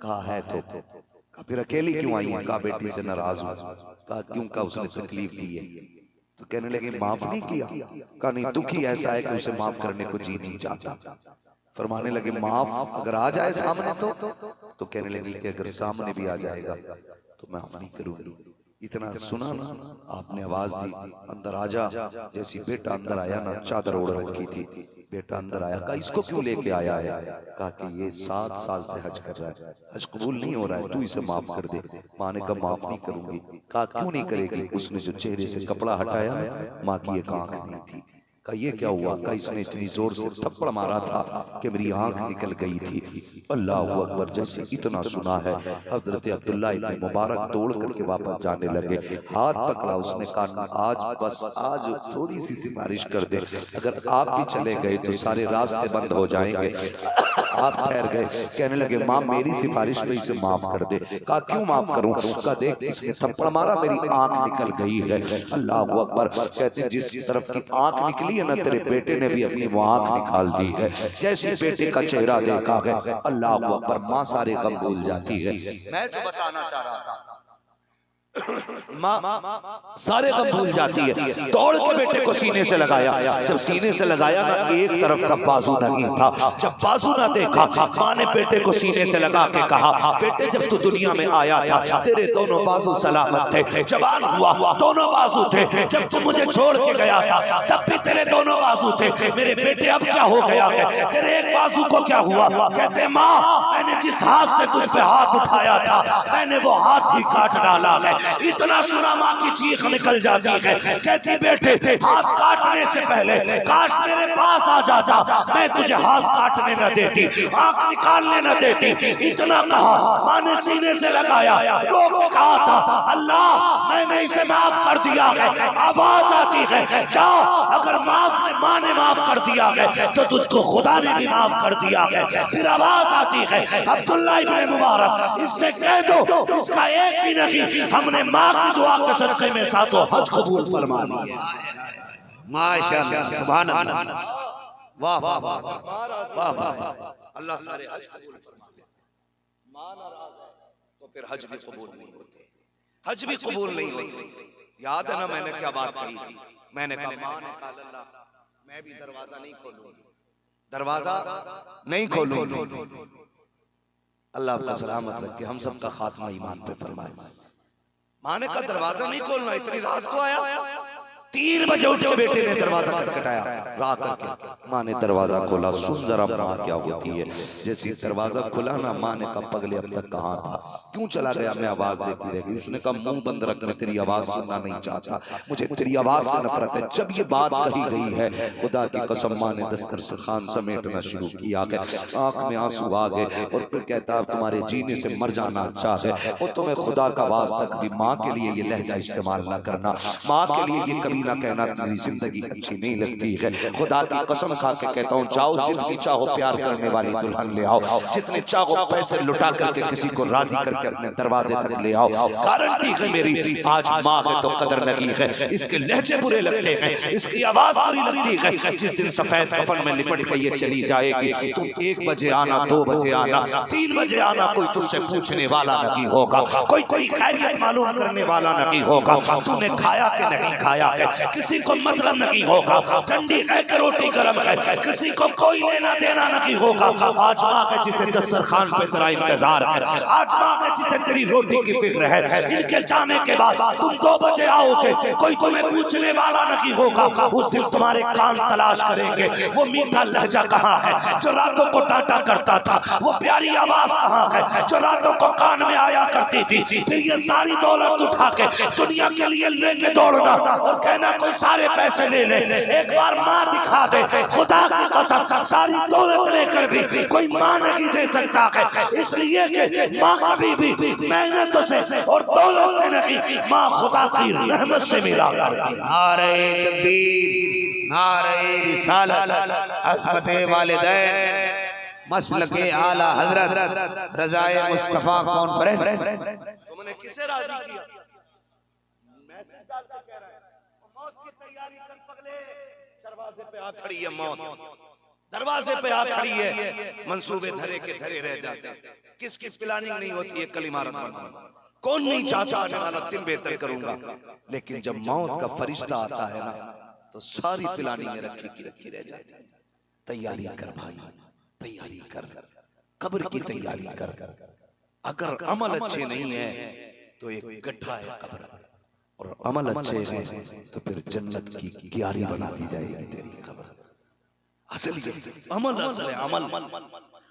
Speaker 1: कहा है। तो कहा फिर अकेली क्यों आई है? कहा बेटी से नाराज हूं। कहा क्यों? का उसने तकलीफ दी है। तो कहने लगे माफ नहीं किया? कहा नहीं, दुखी ऐसा है कि उसे माफ करने को जी नहीं चाहता। फरमाने लगे माफ अगर आ जाए सामने तो कहने लगी कि अगर सामने भी आ जाएगा तो माफ नहीं करूंगी। इतना सुना ना, आपने आवाज दी अंदर आ जा। जैसी बेटा अंदर आया ना, चादर ओढ़ रखी थी, बेटा अंदर आया। कहा इसको क्यों लेके आया है? कहा कि ये 7 साल से हज कर रहा है, हज कबूल नहीं हो रहा है, तू इसे माफ कर दे। माँ ने कहा माफ नहीं करूंगी। कहा क्यों नहीं करेगी? उसने जो चेहरे से कपड़ा हटाया, माँ की एक आंख नहीं थी। कहा ये क्या हुआ? कहा इसने इतनी जोर से थप्पड़ मारा था कि मेरी आंख निकल गई थी। अल्लाह अकबर। जैसे इतना सुना है, हजरत अब्दुल्ला इब्न मुबारक दौड़ करके वापस जाने लगे। हाथ पकड़ा, उसने कहा आज बस आज थोड़ी सी सिफारिश कर दे, अगर आप भी चले गए तो सारे रास्ते बंद हो जाएंगे। आप ठहर गए। कहने लगे माँ मेरी सिफारिश पे इसे माफ कर दे। कहा क्यों माफ करूं? कहा देख इसने थप्पड़ मारा, मेरी आंख निकल गई है। अल्लाह अकबर। कहते जिस तरफ की आंख निकली है ना, तेरे बेटे ने भी अपनी वो आंख निकाल दी है। जैसे बेटे का चेहरा देखा है, अल्लाह अकबर, माँ सारे गम भूल जाती है। मैं जो बताना चाह रहा था, माँ सारे गम भूल जाती है। दौड़ के बेटे को सीने से लगाया। जब सीने से लगाया ना, एक तरफ का बाजू नहीं था। जब बाजू ना देखा, माँ ने बेटे को सीने से लगा के कहा बेटे जब तू दुनिया में आया था तेरे दोनों बाजू सलामत थे, जवान हुआ दोनों बाजू थे। जब तू मुझे छोड़ के गया था तब भी तेरे दोनों बाजू थे। मेरे बेटे अब क्या हो गया है? तेरे एक बाजू को क्या हुआ? कहते माँ मैंने जिस हाथ से तुझ पे हाथ उठाया था, मैंने वो हाथ ही काट डाला है। इतना सुना माँ की चीख निकल जाती है। कहती बेटे हाथ काटने से पहले काश मेरे पास आ जाता, मैं तुझे हाथ काटने न देती, आंख निकालने न देती। इतना कहा, माँ ने सीने से लगाया, रो के कहा था अल्लाह मैंने इसे माफ कर दिया है। आवाज आती है जाओ, अगर माँ ने माफ कर दिया है तो तुझको खुदा ने भी माफ कर दिया है। फिर आवाज आती है अब्दुल्ला इब्न मुबारक इससे कह दो इसका एक ही नहीं, हमने माँ की दुआ के सदक़े में सातों हज कबूल फरमा लिए।
Speaker 3: माशाअल्लाह, सुभान अल्लाह, वाह वाह वाह वाह वाह।
Speaker 1: अल्लाह सारे हज कबूल फरमा ले। मां नाराज है तो फिर हज भी कबूल नहीं होते, हज भी कबूल नहीं होते। याद है ना मैंने क्या बात कही थी? मैंने कहा मां ने कहा अल्लाह मैं भी दरवाजा नहीं खोलूंगी, दरवाजा नहीं खोलूंगी। अल्लाह आपको सलामत रखे, हम सबका खात्मा ईमान पे फरमाए। मां ने कहा दरवाजा नहीं खोलना, इतनी रात को आया। 3 बजे उठ के बेटे ने दरवाजा खटखटाया, रात करके माँ ने दरवाजा खोला। सुन जरा माँ क्या होती है। जैसे दरवाजा खुला ना, माँ ने कहा पगले अब तक कहाँ था, क्यों चला गया? मैं आवाज देती रह गई। उसने कहा मुंह बंद रख, मैं तेरी आवाज सुनना नहीं चाहता, मुझे तेरी आवाज से नफरत है। जब ये बात कही गई है, खुदा की कसम माँ ने दस्तरखान समेटना शुरू किया है। आंख में आंसू आ गए और फिर कहता अब तुम्हारे जीने से मर जाना अच्छा है। और तुम्हें खुदा का वास्ता कभी माँ के लिए ये लहजा इस्तेमाल ना करना, माँ के लिए ये कभी ना कहना तेरी जिंदगी अच्छी नहीं लगती है। खुदा की कसम खा के कहता हूँ जाओ, जितनी चाहो प्यार करने वाली दुल्हन ले आओ, जितने चाहो पैसे लुटा करके किसी को राजी करके अपने दरवाजे तक ले आओ। गारंटी है मेरी, आज माँ है तो कदर नहीं है। इसके लहजे बुरे लगते हैं, इसकी आवाज बुरी लगती है। जिस दिन सफेद कफन में लिपट के ये चली जाएगी, तुम 1 बजे आना, 2 बजे आना, 3 बजे आना, कोई तुझसे पूछने वाला नहीं होगा, कोई कोई खैरियत मालूम करने वाला नहीं होगा। तूने खाया कि नहीं खाया है किसी को मतलब नहीं होगा। ठंडी है कि रोटी गर्म है किसी को कोई लेना देना नहीं होगा। आज माँ है जिसे दस्तरखान पे तेरा इंतजार है, आज माँ है जिसे तेरी रोटी की फिक्र है। इनके जाने के बाद तुम 2 बजे आओगे, कोई तुम्हें पूछने वाला नहीं होगा। उस दिन तुम्हारे कान तलाश करेंगे, वो मीठा लहजा कहाँ है जो रातों को डांटा करता था, वो प्यारी आवाज कहाँ है जो रातों को कान में आया करती थी। फिर ये सारी दौलत उठा के दुनिया के लिए लेके दौड़ना और कहना
Speaker 4: कहना कोई सारे पैसे ले ले, एक बार माँ दिखा दे, खुदा की कसम सारी दौलत लेकर भी कोई माँ नहीं दे सकता है, इसलिए कि माँ कभी भी मेहनत से और दौलत से नहीं, माँ खुदा की रहमत से मिला करती है।
Speaker 3: नारे तकबीर, नारे रिसालत, अज़मते वालिदैन, मसलके आला हजरत रज़ाए मुस्तफा कॉन्फ्रेंस।
Speaker 1: तुमने किसे राजी किया? मैसेज डालकर कह रहा है मौत की तैयारी कर पगले, दरवाजे पे आ खड़ी है मौत, दरवाजे पे आ खड़ी है, मंसूबे धरे के धरे रह जाते हैं। किसकी प्लानिंग नहीं होती है कल इमारत बनना? कौन नहीं चाहता आने वाला दिन बेहतर करूंगा, लेकिन जब मौत का फरिश्ता आता है ना तो सारी प्लानिंग रखी की रखी रह जाती है। तैयारी कर भाई, तैयारी कर, कब्र की तैयारी कर। अगर अमल अच्छे नहीं है तो एक गड्ढा है कब्र, और अमल अच्छे हैं तो फिर जन्नत की क्यारी बना दी जाएगी तेरी कब्र। असल ये अमल असल है,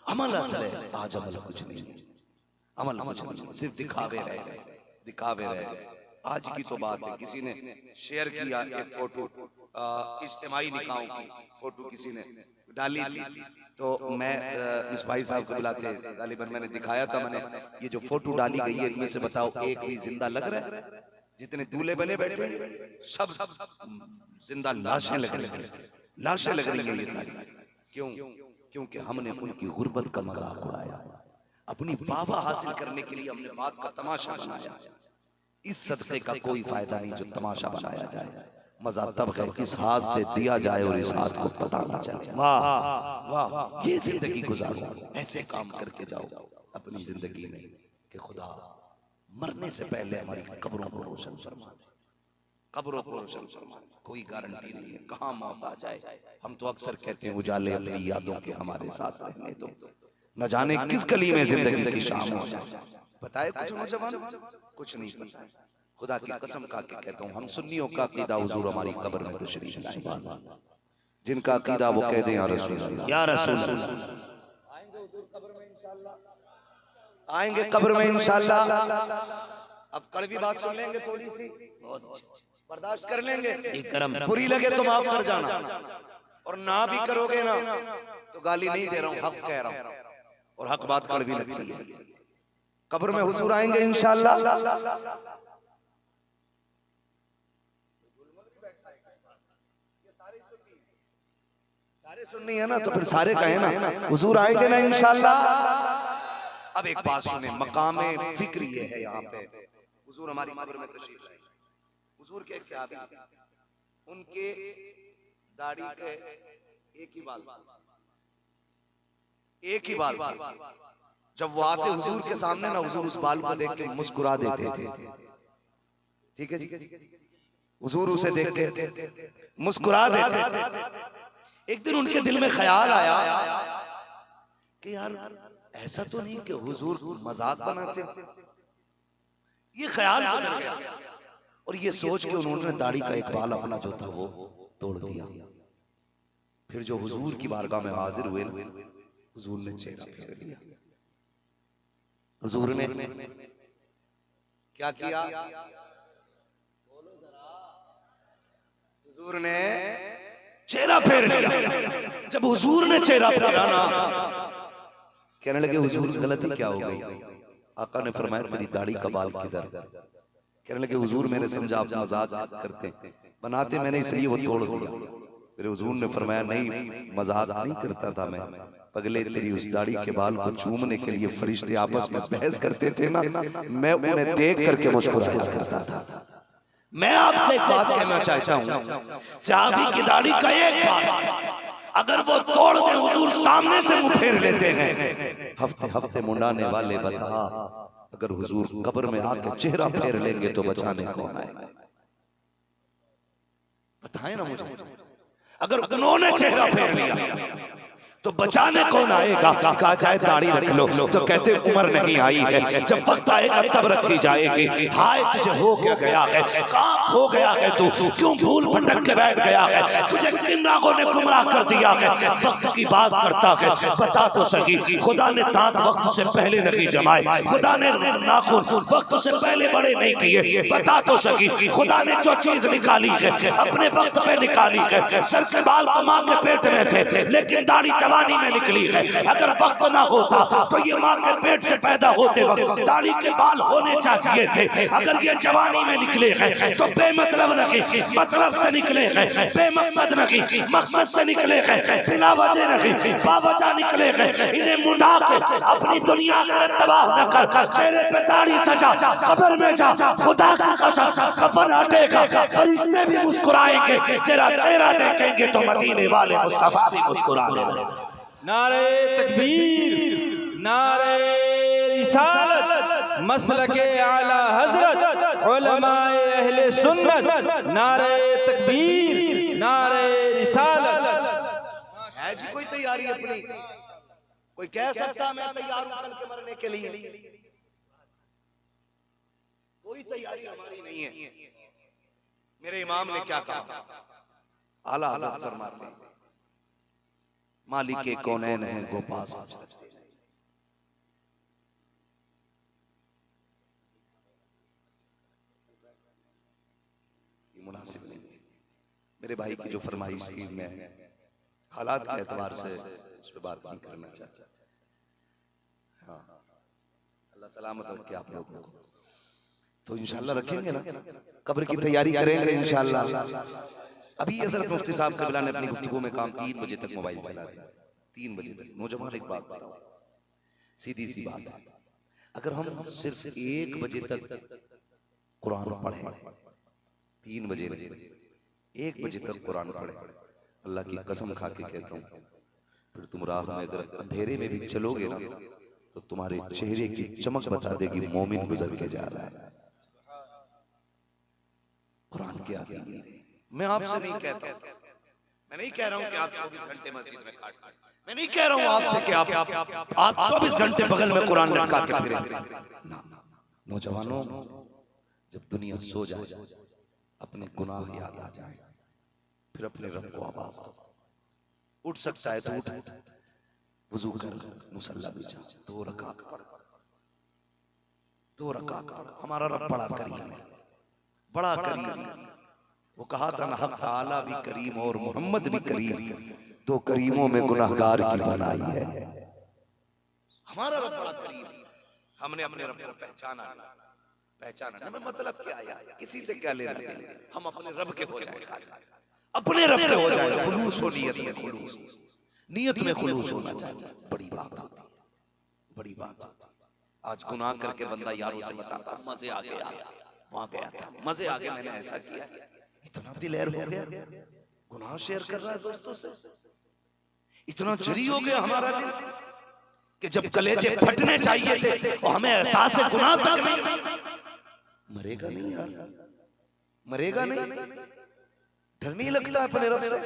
Speaker 1: अमल असल है। आज अमल कुछ नहीं, अमल कुछ नहीं, सिर्फ दिखावे रह गए, दिखावे रह गए। आज की तो बात है, किसी ने शेयर किया एक फोटो, इज्तिमाई निकाहों की फोटो किसी ने डाली थी, तो मैं इस भाई साहब को बुलाते गालिबन मैंने दिखाया था, मैंने ये जो फोटो डाली गई है इनमें से बताओ एक भी जिंदा लग रहा है? जितने दूल्हे बने बैठे सब जिंदा लाशें लग रही हैं, लाशें लग रही हैं ये सारी। क्यों? क्योंकि हमने उनकी गुर्बत का मजाक उड़ाया, अपनी वाहवाह हासिल करने के लिए हमने बात का तमाशा बनाया। इस सदक़े का कोई फायदा नहीं जो तमाशा बनाया जाए। मजा तब है इस हाथ से दिया जाए और इस हाथ को पता ना चले। वाह वाह, ये जिंदगी गुजारो, ऐसे काम करके जाओ अपनी जिंदगी में कि खुदा मरने से पहले हमारी कब्रों को रोशन फरमा दे, कब्रों को रोशन फरमा दे। कोई गारंटी नहीं है कहाँ मौत आ जाए। हम तो अक्सर कहते हैं उजाले अपनी यादों के हमारे साथ रहने दो, न जाने किस गली में जिंदगी की शाम हो जाए। बताए कुछ नौजवान कुछ नहीं पता। खुदा की कसम खा के कहता हूँ, हम सुन्नियों का अकीदा हुजूर हमारी कब्र में तशरीफ लाए। जिनका अकीदा वो कह दे या रसूल अल्लाह, या रसूल आएंगे कब्र में इंशाअल्लाह। अब कड़वी बात सुन लेंगे, थोड़ी सी बर्दाश्त कर लेंगे, बुरी लगे तो माफ कर जाना, और ना भी करोगे ना तो गाली नहीं दे रहा हूँ, हक कह रहा हूँ, और हक बात कड़वी लगती है। कब्र में हुजूर आएंगे इंशाअल्लाह। सारे सुन्नी है ना तो फिर सारे कहे ना हुजूर आएंगे ना इंशाअल्लाह। अब एक बात सुने, मकाम फिक्र ये है यहाँ पे, हुजूर हमारी कब्र में तशरीफ लाए। हुजूर के एक सहाबी, उनके दाढ़ी के एक ही बाल, एक ही बाल, जब वो आते हुजूर के सामने ना हुजूर उस बाल को देख के मुस्कुरा देते थे। ठीक है जी, हुजूर उसे देख के मुस्कुरा देते। एक दिन उनके दिल में ख्याल आया कि यार ऐसा तो नहीं कि हुजूर मजाक बनाते। ये ख्याल गुजर गया और ये सोच के उन्होंने दाढ़ी का एक बाल अपना जो था वो तोड़ दिया। फिर जो हुजूर की बारगाह में हाजिर हुए, हुजूर ने चेहरा फेर लिया। हुजूर ने क्या किया? हुजूर ने चेहरा फेर लिया। जब हुजूर ने चेहरा फेरा ना, कहने लगे हुजूर गलती क्या हो गई? आका ने फरमाया तेरी दाढ़ी का बाल किधर? कहने लगे हुजूर मेरे समझा आप मजाक करते बनाते, मैंने इसलिए वो तोड़ दिया। फिर हुजूर ने फरमाया नहीं मजाक नहीं करता था मैं, पगले तेरी उस दाढ़ी के बाल को चूमने के लिए फरिश्ते आपस में बहस करते थे ना, मैं उन्हें देख करके मुस्कुराया करता था। मैं आपसे एक बात कहना चाहता हूँ, सहाबी की दाढ़ी का एक बाल अगर वो तोड़ दे, हुजूर सामने से मुंह फेर लेते हैं। हफ्ते हफ्ते मुंडाने वाले बता, अगर हुजूर कब्र में आके चेहरा फेर लेंगे तो बचाने कौन आएगा? बताएं ना मुझे। अगर उन्होंने चेहरा फेर लिया
Speaker 4: तो बचाने कौन आएगा? कहा जाए दाढ़ी रख लो, तो कहते उम्र नहीं आई है, जब वक्त आएगा तब रखी जाएगी। हाय तुझे हो क्या गया है, कहाँ हो गया है तू, क्यों भूल भटक के बैठ गया है, तुझे किन रागों ने गुमराह कर दिया है? वक्त की बात करता है, बता तो सही। खुदा ने दांत वक्त से पहले नहीं जमाए, खुदा ने नाखून वक्त से पहले बड़े नहीं किए, बता तो सही। खुदा ने जो चीज निकाली है अपने वक्त पे निकाली है। सर के बाल तो माँ के पेट में थे, लेकिन दाढ़ी जवानी में निकली है। अगर वक्त ना होता तो ये माँ के पेट से पैदा होते वक्त दाढ़ी के बाल होने चाहिए थे। अगर ये जवानी में निकले हैं तो बेमतलब नहीं, मतलब से निकले हैं, बेमकसद नहीं, मकसद से निकले हैं, बिना वजह नहीं, बावजह निकले हैं। इन्हें मुंडा के अपनी दुनिया से तबाह न कर, चेहरे पे दाढ़ी सजा, कब्र में जा, खुदा की कसम कफन हटेगा, फरिश्ते भी मुस्कुराएंगे, तेरा चेहरा देखेंगे तो मदीने वाले मुस्तफा भी मुस्कुराने लगेंगे।
Speaker 2: नारे तकबीर, नारे रिसालत, मसलके आला हजरत, उलमाए अहले सुन्नत, नारे तकबीर, नारे रिसालत।
Speaker 1: है जी कोई तैयारी अपनी? कोई कह सकता मैं तैयार हूं कल के मरने के लिए? कोई तैयारी हमारी नहीं है। मेरे इमाम ने क्या कहा? आला हज़रत फरमाते हैं, मालिक कौनैन है गो पास मुनासिब नहीं। मेरे भाई की जो फरमाइश थी, मैं हालात के एतबार से उस पर बात नहीं करना चाहता। हाँ, अल्लाह सलामत रखे आप लोगों को। तो इंशाल्लाह रखेंगे ना, कब्र की तैयारी करेंगे इंशाल्लाह। अभी हज़रत मुफ्ती साहब क़िबला ने अपनी गुफ्तगू में काम 3 बजे तक मोबाइल चला दिया, 3 बजे तक। नौजवान एक बात बताओ, सीधी सी बात है, अगर हम सिर्फ 1 बजे तक कुरान पढ़े, 3 बजे 1 बजे तक कुरान पढ़े, अल्लाह की कसम खा के कहता हूँ, फिर तुम राह में अगर अंधेरे में भी चलोगे ना तो तुम्हारे चेहरे की चमक बता देगी मोमिन गुजर के जा रहा है। कुरान के आदि मैं आपसे नहीं कहता, मैं नहीं कह रहा हूं कि आप 24 घंटे मस्जिद में काट, मैं नहीं कह रहा हूं आपसे कि आप 24 घंटे बगल में कुरान लटका के फिरें। नौजवानों, जब दुनिया सो जाए, अपने गुनाह याद आ जाए, फिर अपने रब को आवाज दो। उठ सकता है तो उठ, वुजू कर, मुसल्ला बिछा, 2 रकात पढ़, 2 रकात पढ़। हमारा रब बड़ा करीम है, बड़ा करीम। वो कहा था ना, हक ताला भी करीम और मोहम्मद भी करीम, 2 करीमों में गुनाहगार की बनाई है। हमारा रब बड़ा करीम, हमने अपने रब को पहचाना। हमें मतलब क्या है, किसी से क्या लेना देना, हम अपने रब के हो जाए, अपने रब के हो जाए। खुलूस हो नियत में, खुलूस नियत में खुलूस होना चाहिए। बड़ी बात होती है, बड़ी बात होती है। आज गुनाह करके बंदा यारों से बताता, मजे आ गया, वहां गया था, मजे आ गए, मैंने ऐसा किया, इतना दिलेर हो गया, गुनाह शेयर कर रहा है दोस्तों से। इतना जरी हो गया हमारा दिल कि जब कलेजे फटने चाहिए थे और हमें एहसास है गुनाह तक नहीं। मरेगा नहीं यार, मरेगा नहीं, डर नहीं लगता अपने रब से।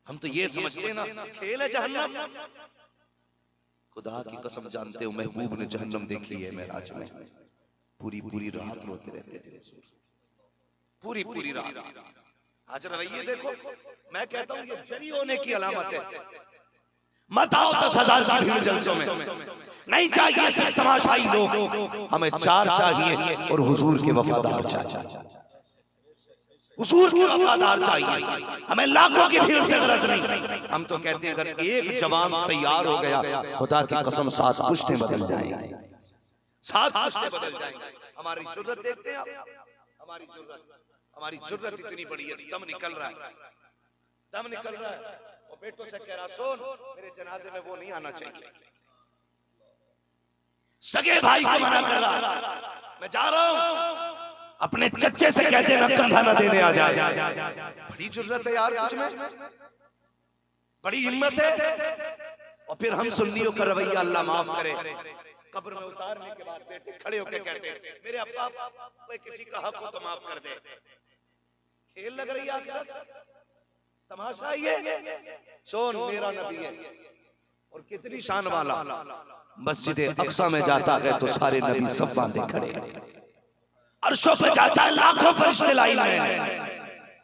Speaker 1: हम तो ये समझते ना खेल है जहन्नम। खुदा की कसम जानते हो, महबूब ने जहन्नम देखी है मेराज में, पूरी पूरी रात रोते रहते थे, पूरी पूरी रात। आज रवैये देखो, मैं कहता हूँ ये जरी होने की अलामत है। मत आओ 10,000 की भीड़ जलसों में, नहीं चाहिए सिर्फ तमाशाई लोग, हमें 4 चाहिए और हुजूर के वफादार चाहिए, हुजूर के वफादार चाहिए, हमें लाखों की भीड़ से गरज नहीं। हम तो कहते हैं अगर एक जवान तैयार हो गया, खुदा की कसम 7 पुश्तें बदल जाएंगी, 7 पुश्तें बदल जाएंगी। हमारी जुर्रत देखते हैं आप, हमारी जुर्रत इतनी बड़ी है, दम निकल रहा है, दम निकल रहा है। और बेटों से कह रहा, सुन मेरे जनाजे में वो नहीं आना चाहिए, सगे भाई को मना कर रहा, मैं जा रहा हूं, अपने चच्चे से कह देना कंधा ना देने आ जाए। बड़ी जुर्रत है यार तुझ में, बड़ी हिम्मत है। और फिर हम सुन्नियों का रवैया अल्लाह माफ करे, कब्र में उतारने के बाद बेटे खड़े होकर कहते हैं, मेरे अब्बा कोई किसी का हक हो तो माफ कर दे। खेल लग रही है आखिरत, तमाशा ये सोन मेरा नबी है और कितनी शान वाला। मस्जिद अक्सा में जाता है तो सारे नबी सब बांधे खड़े हैं।
Speaker 4: अर्शों पे जाता है लाखों फरिश्ते लाइन में,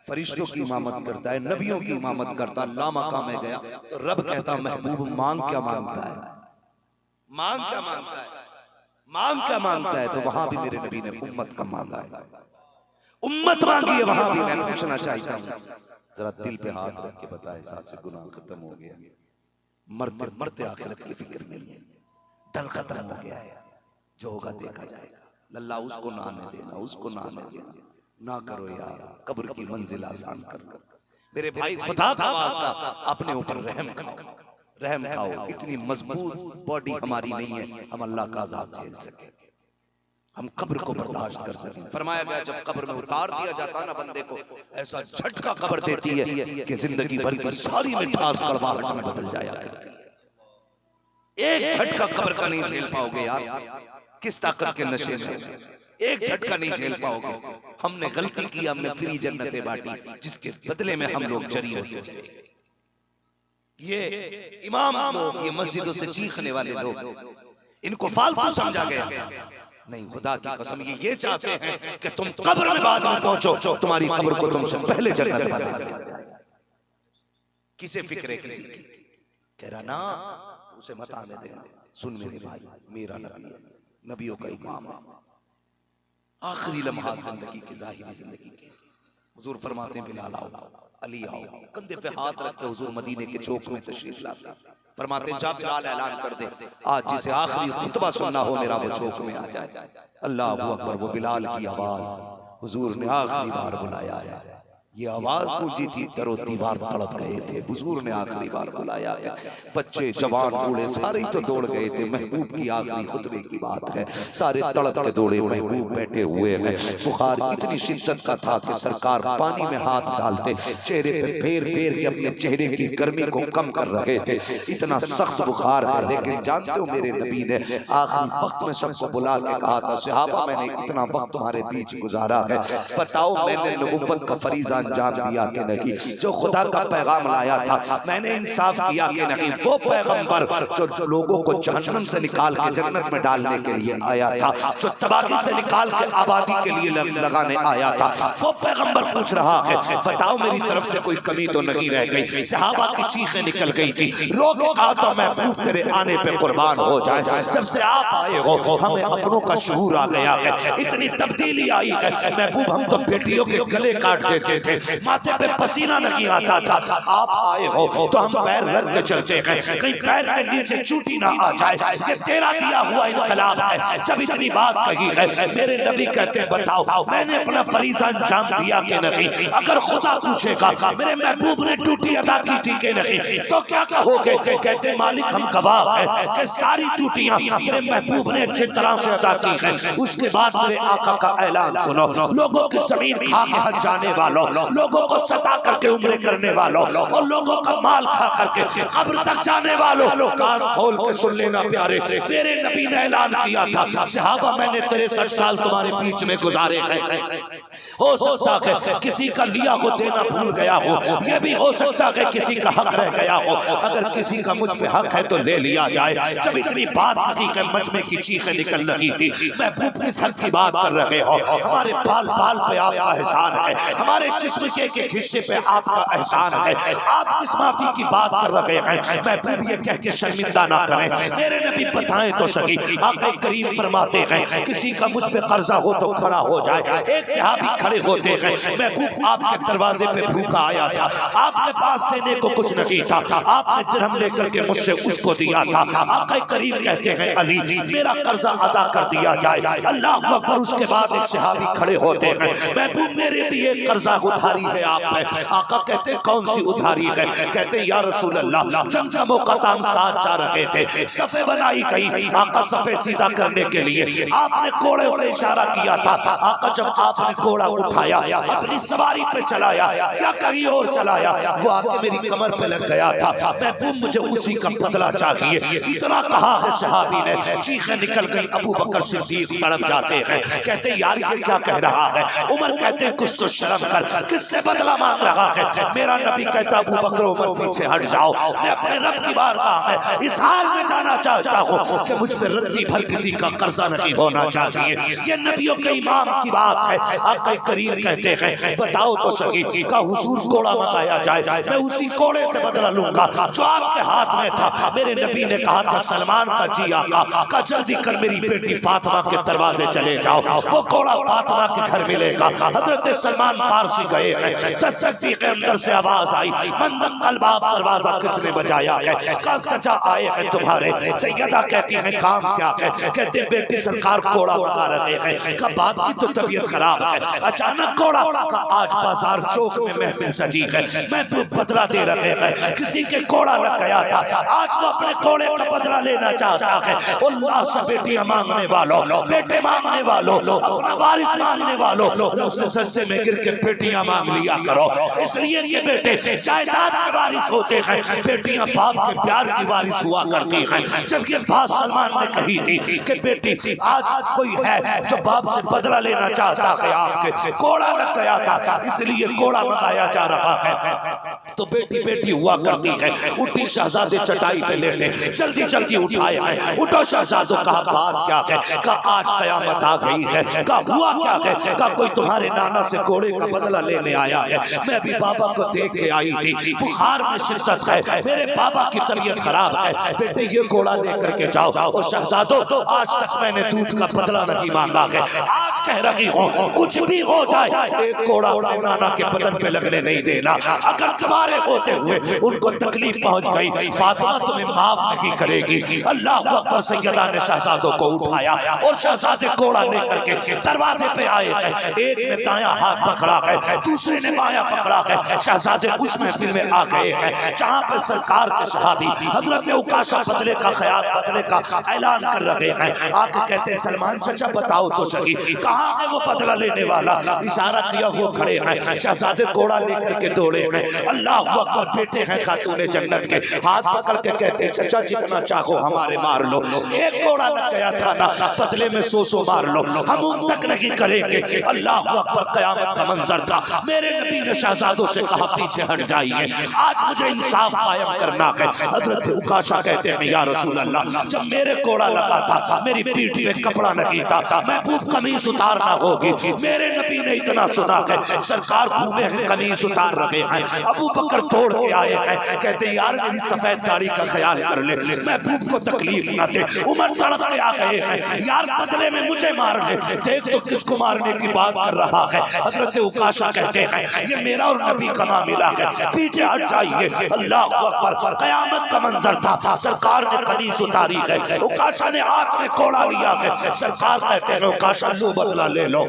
Speaker 1: फरिश्तों की इमामत करता है, नबियों की इमामत करता है। लामका में गया तो रब कहता महबूब मांग क्या मांगता है, मांग क्या मांगता है, मांग क्या मांगता है। तो वहां भी मेरे नबी ने उम्मत का मांगा है, उम्मत मांगी है। वहां भी मैं पूछना चाहता हूँ, जरा दिल पे हाथ रख के बताए साथ से गुनाह खत्म हो गया, मरते मरते आखिरत की फिक्र नहीं है, डर खत्म हो गया है, जो होगा देखा जाएगा। लल्ला उसको ना आने देना, उसको ना आने देना, ना करो यार कब्र की मंजिल आसान कर। मेरे भाई खुदा का वास्ता अपने ऊपर रहम खाओ, रहम खाओ। इतनी मजबूत बॉडी हमारी नहीं है हम अल्लाह का अज़ाब झेल सके, हम कब्र को बर्दाश्त कर सके। फरमाया गया जब कब्र में उतार दिया जाता है ना बंदे को, ऐसा झटका कब्र देती है कि जिंदगी भर की सारी मिठास कड़वाहट में बदल जाया करती है। एक झटका कब्र का नहीं झेल पाओगे यार, किस ताकत के नशे में, एक झटका नहीं झेल पाओगे। हमने गलती की, हमने फ्री जन्नतें बांटी, जिसके बदले में हम लोग जरी होते चले। ये इमाम लोग, ये मस्जिदों से चीखने वाले लोग, इनको फालतू समझा गया नहीं। खुदा की कसम ये चाहते हैं कि तुम कब्र में बाद में पहुंचो, तुम्हारी कब्र को तुमसे पहले जन्नत बना दिया जाए। किसे फिक्र है किसी की, कह रहा ना उसे मत आने देना। सुन मेरे भाई, मेरा नबी है, नबियों का इमाम है, आखिरी लम्हा जिंदगी की, जाहिरी जिंदगी की। हुजूर फरमाते हैं बिलाल आओ, अली आओ, कंधे पे हाथ रख के हुजूर मदीने के चौक में तशरीफ लाते। फरमाते हैं जा बिलाल ऐलान कर दे, आज जिसे आखिरी खुतबा सुनना हो मेरा वो चौक में आ जाए। अल्लाह अकबर, वो बिलाल की आवाज हुजूर ने आखिरी बार बुलाया है। ये आवाज गूंजी थी, दरो दीवार तड़प गए थे। हुजूर ने आखिरी बार बुलाया है, बच्चे जवान बूढ़े सारे ही तो दौड़ गए थे। महबूब की आखिरी खुतबे की बात है, सारे तड़प के दौड़े, महबूब बैठे हुए हैं। बुखार इतनी शिद्दत का था कि सरकार पानी में हाथ डालते चेहरे पे फेर फेर के अपने चेहरे की गर्मी को कम कर रहे थे। इतना सख्त बुखार है, लेकिन जानते हो मेरे नबी ने आखिरी वक्त में सबको बुला के कहा था, सहाबा मैंने इतना वक्त तुम्हारे बीच गुजारा है, बताओ मैंने नबुव्वत का फरीज़ा अंजाम दिया कि नहीं, जो खुदा का पैगाम लाया था मैंने इंसाफ किया कि नहीं। वो पैगंबर जो लोगों को जहन्नम से निकाल के जन्नत में डालने के लिए आया था, जो तबाही से निकाल के आबादी के लिए लगाने आया था, वो पैगंबर पूछ रहा है बताओ मेरी तरफ से कोई कमी तो नहीं रह गई। सहाबा की चीखें निकल गई थी, रो के कहा तो महबूब तेरे आने पे कुर्बान हो जाए। जब से आप आए हो हमें अपनों का शऊर आ गया है, इतनी तब्दीली आई है महबूब, हम तो बेटियों के गले काट देते थे, माथे पे पसीना नहीं आता था। आप आए हो तो हम पैर रख के चलते हैं, कहीं पैर के नीचे चूटी ना आ जाए। ये तेरा दिया हुआ इनकलाब है। जब इतनी बात कही है मेरे नबी कहते हैं बताओ मैंने अपना फरीज़ा अंजाम दिया कि नहीं। अगर खुदा पूछेगा मेरे महबूब ने ड्यूटी अदा की थी कि नहीं तो क्या कहोगे। कहते मालिक हम गवाह हैं कि सारी ड्यूटियां मेरे महबूब ने अच्छी तरह से अदा की है। उसके बाद मेरे आका का ऐलान सुनो, लोगों की जमीन खा के हज जाने वालों, लोगों को सता करके उम्रे करने वालों और लोगों का माल खा करके कब्र तक जाने वालों, कान खोल के सुन लेना प्यारे, तेरे नबी ने ऐलान किया था सहाबा मैंने 63 साल तुम्हारे बीच में गुजारे हैं। हो सकता है किसी का लिया हो देना भूल गया हो, यह भी हो सकता है किसी का हक रह गया हो। अगर किसी का मुझ पे हक है तो ले लिया जाए। जब इतनी बात हकीकत मजमे की चीखें निकल रही थी, महबूब किस हक की बात कर रहे हो। हमारे बाल बाल पे आपका एहसान है, हमारे जिस्म के एक हिस्से पे आपका एहसान है, आप किस माफी की बात कर रहे हैं। महबूब ये कह के शर्मिंदा ना करें, मेरे नबी बताएं तो सही। आका करीम फरमाते हैं किसी का मुझ पे कर्जा हो तो खड़ा हो जाए। एक सहाबी खड़े होते हैं, महबूब आपके दरवाजे पे भूखा आया था, आपके पास देने को कुछ नहीं था, आपने दिरहम लेकर के मुझसे उसको दिया था। आका करीम कहते हैं अली मेरा कर्जा अदा कर दिया जाए। अल्लाह अकबर। उसके बाद एक सहाबी खड़े होते हैं, महबूब मेरे भी एक कर्जा उधारी है आप पे। आका कहते कौन सी उधारी है। कहते या रसूल अल्लाह जंग का मौका था, हम साथ जा रहे थे, सफे बनाई गई। आका सफे सीधा करने के लिए आपने घोड़े से इशारा किया था। आका जब आपने घोड़ा उठाया अपनी सवारी पे चलाया या कहीं और चलाया, वो आके मेरी कमर पे लग गया था। महबूब मुझे उसी का बदला चाहिए। इतना कहा है सहाबी ने, चीखें निकल गई। अबू बकर सिद्दीक तड़प जाते हैं, कहते यार ये क्या कह रहा है। उमर कहते कुछ तो शर्म कर,
Speaker 4: किससे बदला मांग रहा है? मेरा नबी कहता अबू बकर उमर पीछे हट जाओ, मैं अपने रब की बारगाह में इस हाल में जाना चाहता हूँ कि मुझ पे रत्ती भर किसी का कर्जा नहीं होना चाहिए। ये नबियों के इमाम की बात है। आका करीम कहते हैं बताओ तो सही का हुजूर घोड़ा मंगाया जाए, मैं उसी घोड़े से बदला लूंगा जो आपके हाथ में था। मेरे नबी ने कहा था सलमान का जी आका का जल्दी कर मेरी बेटी फातिमा के दरवाजे चले जाओ, वो घोड़ा फातिमा के घर मिलेगा। हजरत सलमान फारसी गए हैं, दस्तक दी के अंदर से आवाज आई, मंदक कलबाब दरवाजा किसने बजाया है? कब चचा आए हैं तुम्हारे? सैयदा कहती है काम क्या है? कहते बेटी सरकार घोड़ा मंगा रहे हैं। कब बाप की तो तबीयत खराब है, अचानक घोड़ा का आज बाजार चौक में महफिल सजी है, मैं बदला दे रहे हैं, किसी के घोड़ा लग गया था, आज वो अपने घोड़े का बदला लेना चाहता है। अल्लाह से बेटियां मांगने वालों, बेटे मांगने वालों, अपना वारिस मांगने वालों, रब से सजदे में गिर के बेटियां मांग लिया करो, इसलिए कि बेटे जायदाद के वारिस होते हैं, बेटियां बाप के प्यार की वारिस हुआ करती हैं। जब ये बात सलमान ने कही थी कि बेटी आज कोई है जो बाप से बदला लेना चाहता है, आपके घोड़ा लग गया था इसलिए घोड़ा मंगाया जा रहा है, तो बेटी बेटी हुआ करती है। उठी शहजादे चटाई पे लेटे, जल्दी जल्दी उठाए हैं, उठो शहजादों, कहा बात क्या है? कहा आज कयामत आ गई है। कहा हुआ क्या है? कहा कोई तुम्हारे नाना से घोड़े का बदला लेने आया है, मैं भी बाबा को देख के आई थी, बुखार में शिद्दत है, मेरे बाबा की तबीयत खराब है, बेटे ये घोड़ा लेकर के जाओ। और शहजादों आज तक मैंने दूध का बदला नहीं मांगा है, आज कह रही हूँ कुछ भी हो जाए एक घोड़ा अपने नाना के बदन पे लगने नहीं देना। अगर तुम्हारे होते हुए उनको तकलीफ पहुंच गई, फातिमा तुम्हें माफ नहीं करेगी। अल्लाह अकबर। सैयदा ने शहजादों को उठाया और शहजादे घोड़ा लेकर के दरवाजे पे आए हैं। एक ने दायां हाथ पकड़ा है, दूसरे ने बायां पकड़ा है। शहजादे उस महफिल में आ गए हैं जहां पर सरकार के सहाबी हजरत उकाशा बदले का ख्याल बदले का ऐलान कर रहे हैं। आके कहते हैं सलमान चचा बताओ तो सही कहां है वो बदला लेने वाला? इशारा किया वो खड़े हैं। शहजादे घोड़ा लेकर के दौड़े हैं। अल्लाह अकबर। बेटे हैं खातूने जन्नत के, हाथ पकड़ के कहते हैं चचा जितना चाहो हमारे मार लो, एक घोड़ा लग गया था ना, बदले में 100 मार लो, हम उन तक नहीं करेंगे। अल्लाह अकबर। कयामत का मंजर था। मेरे नबी ने शहजादों से कहा पीछे हट जाइए, आज मुझे इंसाफ कायम करना है। हजरत उकाशा कहते हैं या रसूल अल्लाह जब मेरे घोड़ा लगा था मेरी पीठ पे कपड़ा नहीं था, मैं खूब कमीज उतारना होगी। मेरे नबी ने इतना सुना है सरकार घूमे हैं कमीज उतार रहे हैं। अबू बकर तोड़ के आए हैं, कहते यार मेरी सफेद दाढ़ी का ख्याल कर ले, महबूब को तकलीफ ना दे। उमर तड़प के आ गए हैं, यार बदले में मुझे मार ले, देख तो किसको मारने की बात कर रहा है। हजरत उकाशा कहते हैं ये मेरा और नबी का मामला है, पीछे हट जाइए। अल्लाह अकबर। कयामत का मंजर था। सरकार ने कमीज उतारी है, उकाशा ने हाथ में घोड़ा लिया है। सरकार कहते हैं उकाशा लो बदला ले लो,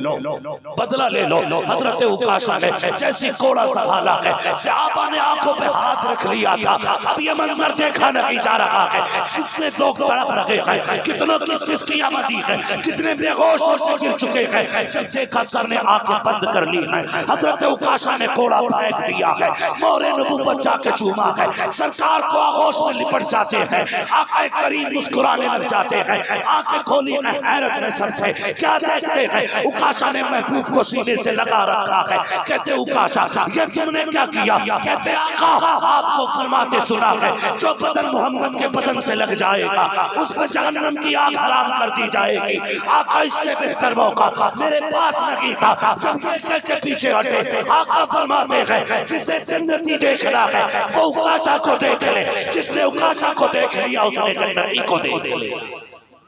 Speaker 4: बदला ले लो। हजरत उकाशा ने जैसी घोड़ा संभाला है, सहाबा ने आंखों पे हाथ रख लिया था। अब ये मंजर देखा नहीं जा रहा है, कितने लोग तड़प रहे हैं, कितनों की सिसकियां बनी है, कितने बेहोश होकर गिर चुके हैं। जब देखा सर ने आंखें बंद कर ली है। हजरत उकाशा ने घोड़ा फेंक दिया है, मोहरे नबूवत जाके चूमा है। सरकार को आगोश में लिपट जाते हैं, आका करीम मुस्कुराने लग जाते हैं, आंखें खोली है हैरत में सर से क्या देखते हैं। उकाशा ने महबूब को सीने से लगा रखा है। कहते उकाशा ये तुमने क्या किया? कहते आका आपको फरमाते सुना है जो बदन मोहम्मद के बदन से लग जाएगा उस पर जहन्नम की आग हराम कर दी जाएगी। आका इससे बेहतर मौका मेरे पास नहीं था। जब ये के पीछे हटे, आका फरमाते हैं जिसे जन्नती देखना है वो उकाशा को देख ले, जिसने उकाशा को देख लिया उसने जन्नती को देख ले।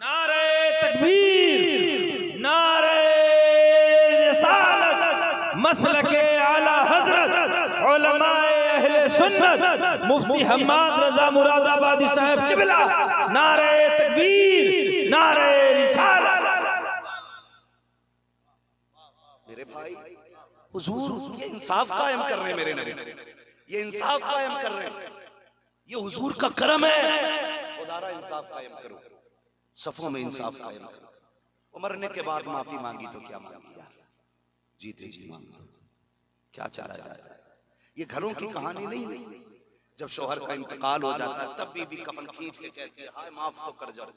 Speaker 2: नारे तकबीर, नारे रिसालत, मसलके आला हजरत उलमाए अहले सुन्नत मुफ्ती हम्माद रजा मुरादाबादी साहब किबला। नारे तकबीर, नारे रिसालत।
Speaker 1: मेरे भाई हुजूर ये इंसाफ कायम कर रहे हैं, मेरे नबी ये इंसाफ कायम कर रहे हैं, ये हुजूर का करम है। खुदारा इंसाफ कायम करो, सफों में इंसाफ कायम करो। मरने के बाद माफी मांगी तो क्या मांगी यार, जीते जी मांगो, क्या चाहा जाता है। ये घरों की कहानी नहीं, जब शौहर का इंतकाल हो जाता है तब बीबी कफन खींच के कहती है हाय माफ तो कर जाओ,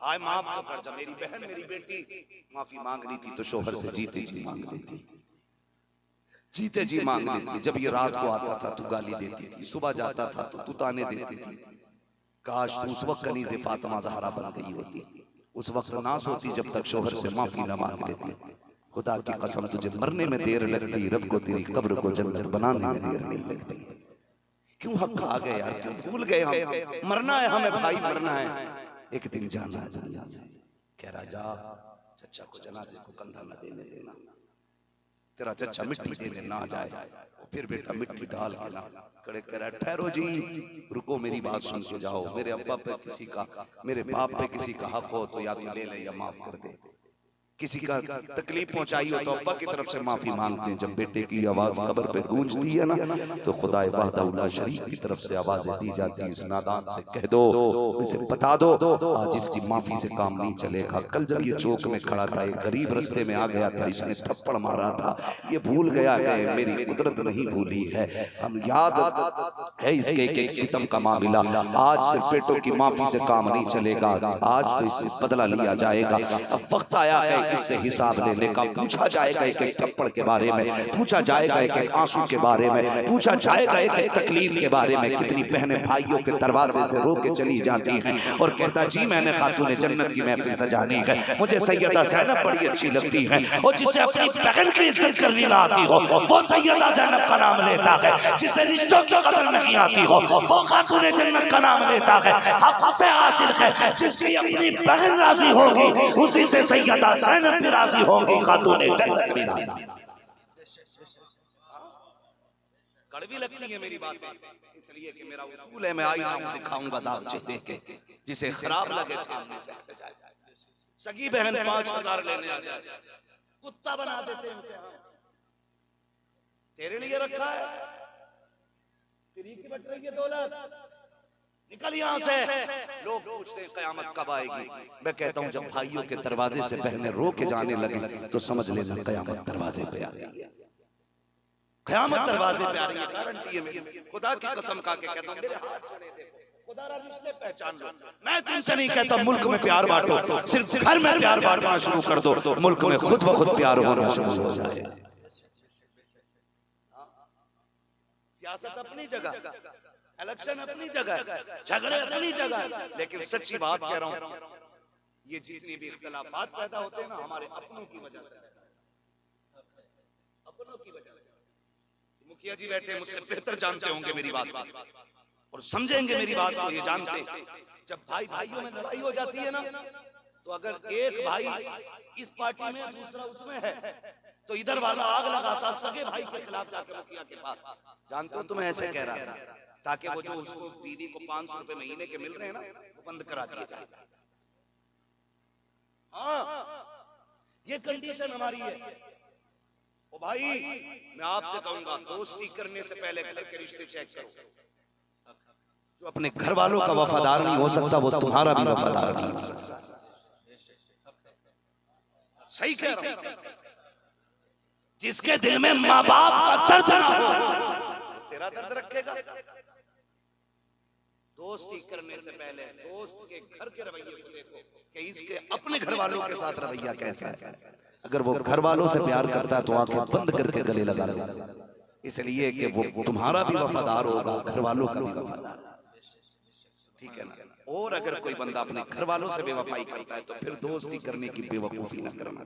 Speaker 1: हाय माफ तो कर जाओ। मेरी बहन मेरी बेटी माफी मांग रही थी तो शौहर से जीते जी मांग रही थी। जीते जी मांग लेती। जब ये रात को आता था तू गाली देती थी, सुबह जाता था तो तू ताने देती थी। काश तू उस वक्त कनीज़े फातिमा ज़हरा बन गई होती, उस वक्त ना सोती जब तक शोहर से माफी न मांग लेती। खुदा की कसम तुझे मरने में देर लगती, रब को तेरी कब्र को जन्नत बनाने में देर नहीं लगती। क्यों हक खा गए यार, क्यों भूल गए हम? मरना है हमें भाई, मरना है, एक दिन जाना है दुनिया से। कह रहा जा चचा को जनाजे को कंधा न देने देना, तेरा चचा मिट्टी देने ना जाए, फिर बेटा मिट्टी डाल के ना खड़े। कह रहा ठहरो जी, रुको मेरी बात सुन के जाओ। मेरे अब्बा पे किसी का, मेरे बाप पे किसी का हक हो तो या तो ले ले या माफ कर दे। किसी का तकलीफ पहुंचाई हो तो अब्बा की तरफ से माफी मांगते हैं। जब बेटे की आवाज कब्र पे गूंजती है ना, तो खुदाए वहदहुल्ला शरीक की तरफ से आवाजें दी जाती है, इस नादान से कह दो, इसे बता दो आज इसकी माफी से काम नहीं चलेगा। कल जब ये चौक में खड़ा था, एक गरीब रस्ते में आ गया था, इसने थप्पड़ मारा था, ये भूल गया है, मेरी कुदरत नहीं भूली है, हम याद है इसके एक एक सितम का मामला। आज सिर्फ बेटों की माफी से काम नहीं चलेगा, आज तो इससे बदला लिया जाएगा। अब वक्त आया है इससे हिसाब लेने का। पूछा जाएगा एक एक थप्पड़ के बारे में, पूछा जाएगा एक एक आंसू के बारे में, पूछा जाएगा एक एक तकलीफ के बारे में। कितनी बहनें भाइयों के दरवाजे से रो के चली जाती हैं और कहता जी मैंने खातूने जन्नत की महफिल सजानी है, मुझे सैयदा ज़ैनब बड़ी अच्छी लगती है। और जिसे अपनी बहन की इज्जत करनी ना आती हो वो सैयदा ज़ैनब का नाम लेता है। जिसे रिश्तों की कदर नहीं आती हो वो खातूने जन्नत का नाम लेता है। हक से हासिल है, जिसकी अपनी बहन राजी होगी उसी से सैयदा ज़ैनब भी राजी होगी, खातूने जन्नत भी राजी। कड़वी लगती है मेरी बात, इसलिए कि मेरा उसूल है, मैं आईना दिखाऊंगा दाग चेहरे के, जिसे खराब लगे सामने से हट जाए। सगी बहन 5000 लेने आ जाए, कुत्ता बना देते हैं उसे। तेरे लिए रखा है, तेरी की बट रही है दौलत, निकल यहाँ से। लोग पूछते हैं कयामत कब आएगी, मैं कहता हूँ जब भाइयों के दरवाजे से बहनें रो के जाने लगे तो समझ लेना कयामत दरवाजे पे आ गई है। कयामत दरवाजे पे आ रही है, गारंटी है मेरी, खुदा की कसम खा के कहता हूँ। मेरे हाथ चले देखो, खुदा रा रिश्ते पहचान लो। मैं तुमसे नहीं कहता मुल्क में प्यार बांटो, सिर्फ घर में प्यार बांटना शुरू कर दो, मुल्क में खुद ब खुद प्यार होना शुरू हो जाए। सियासत अपनी जगह, इलेक्शन अपनी जगह, झगड़े अपनी जगह, लेकिन सच्ची बात कह रहा हूं, ये जितनी भी इख्तिलाफात पैदा होते हैं ना हमारे अपनों की वजह से, अपनों की वजह से। मुखिया जी बैठे मुझसे बेहतर जानते होंगे मेरी बात और समझेंगे मेरी बात को। ये जानते जब भाई भाइयों में लड़ाई हो जाती है ना, तो अगर एक भाई इस पार्टी में दूसरा उसमें है तो इधर वाला आग लगाता सगे भाई के खिलाफ जाकर मुखिया के पास। जानते हो तुम्हें ऐसे कह रहा था ताकि वो जो उसको बीवी को 500 रुपए महीने के मिल रहे हैं ना वो बंद करा दिए जाए। हाँ ये कंडीशन हमारी है। ओ भाई मैं आपसे कहूंगा दोस्ती करने से पहले घर के रिश्ते चेक करो। जो अपने घर वालों का वफादार नहीं हो सकता वो तुम्हारा भी वफादार नहीं हो सकता। सही कह रहा हूं।
Speaker 4: जिसके दिल में माँ बाप का दर्द ना हो
Speaker 1: तेरा दर्द रखेगा। दोस्ती करने से पहले दोस्त के घर के रवैये को देखो कि इसके अपने घर वालों के साथ रवैया कैसा है। अगर वो घर वालों से प्यार करता है तो आंखें बंद करके गले लगा लो, इसलिए कि वो तुम्हारा भी वफादार होगा, घर वालों का भी वफादार, ठीक है ना। और अगर कोई बंदा अपने घर वालों से बेवफाई करता है तो फिर दोस्ती करने की बेवकूफी ना करना।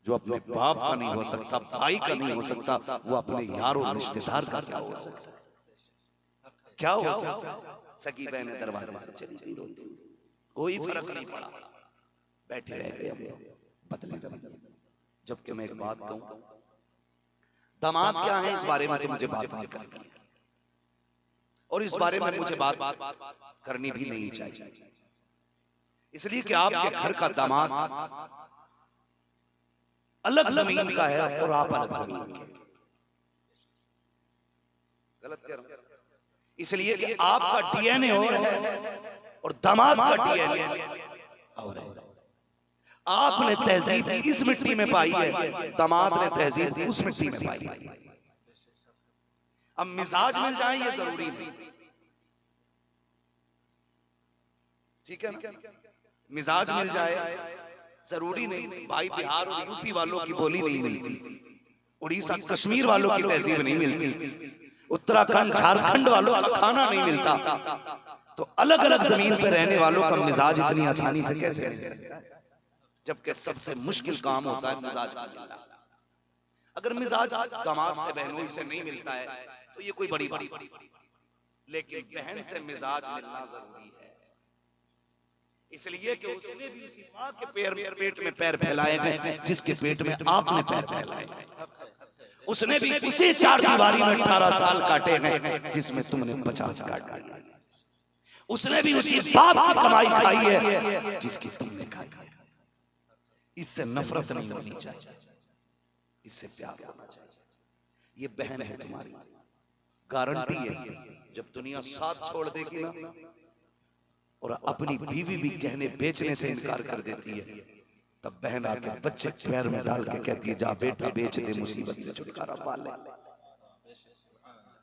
Speaker 1: जो अपने बाप का नहीं हो सकता, भाई का नहीं हो सकता, वो अपने यार और रिश्तेदार का क्या हो सकता? क्या हो सकता? सगी बहनें दरवाजे से चली गई रोती, कोई फर्क नहीं पड़ा, बैठे रह गए बदले। जबकि मैं एक बात कहूं, दामाद क्या है इस बारे में तो मुझे बात नहीं करनी और इस बारे में मुझे बात करनी भी नहीं चाहिए, इसलिए कि आपके घर का दामाद अलग जमीन का है और आप अलग जमीन के। गलत कह रहा हूं, इसलिए कि आपका डीएनए और है और दामाद का डीएनए और है। आपने तहजीब इस मिट्टी में पाई है, दामाद ने तहजीब उस मिट्टी में पाई है। अब मिजाज मिल जाए ये जरूरी नहीं, ठीक है ना। मिजाज मिल जाए जरूरी नहीं। भाई बिहार और यूपी वालों की बोली नहीं मिलती, उड़ीसा कश्मीर वालों की तहजीब नहीं मिलती, उत्तराखंड झारखंड वालों का खाना नहीं मिलता, तो अलग अलग जमीन पे रहने वालों का मिजाज इतनी आसानी से कैसे मिल सकता है? जबकि सबसे मुश्किल काम होता है मिजाज का मिलना। अगर मिजाज दामाद से बहनोई से नहीं मिलता है तो ये कोई बड़ी बात नहीं, लेकिन बहन से मिजाज मिलना जरूरी है। इसलिए कि उसने भी उसी मां के पेट में पैर फैलाए गए जिसके पेट में आपने पैर फैलाए गए। उसने भी उसी चार दीवारी में 18 साल काटे गए जिसमें तुमने 50 काट दिए। उसने भी उसी बाप की कमाई खाई है जिसकी तुमने खाई। इससे नफरत नहीं होनी चाहिए, इससे प्यार होना चाहिए। ये बहन है तुम्हारी, गारंटी है जब दुनिया साथ छोड़ देगी ना और अपनी बीवी भी गहने बेचने से इनकार कर देती है, तब बहन आके बच्चे पैर में डाल के कहती है जा बेटा बेच दे, मुसीबत से छुटकारा पा ले।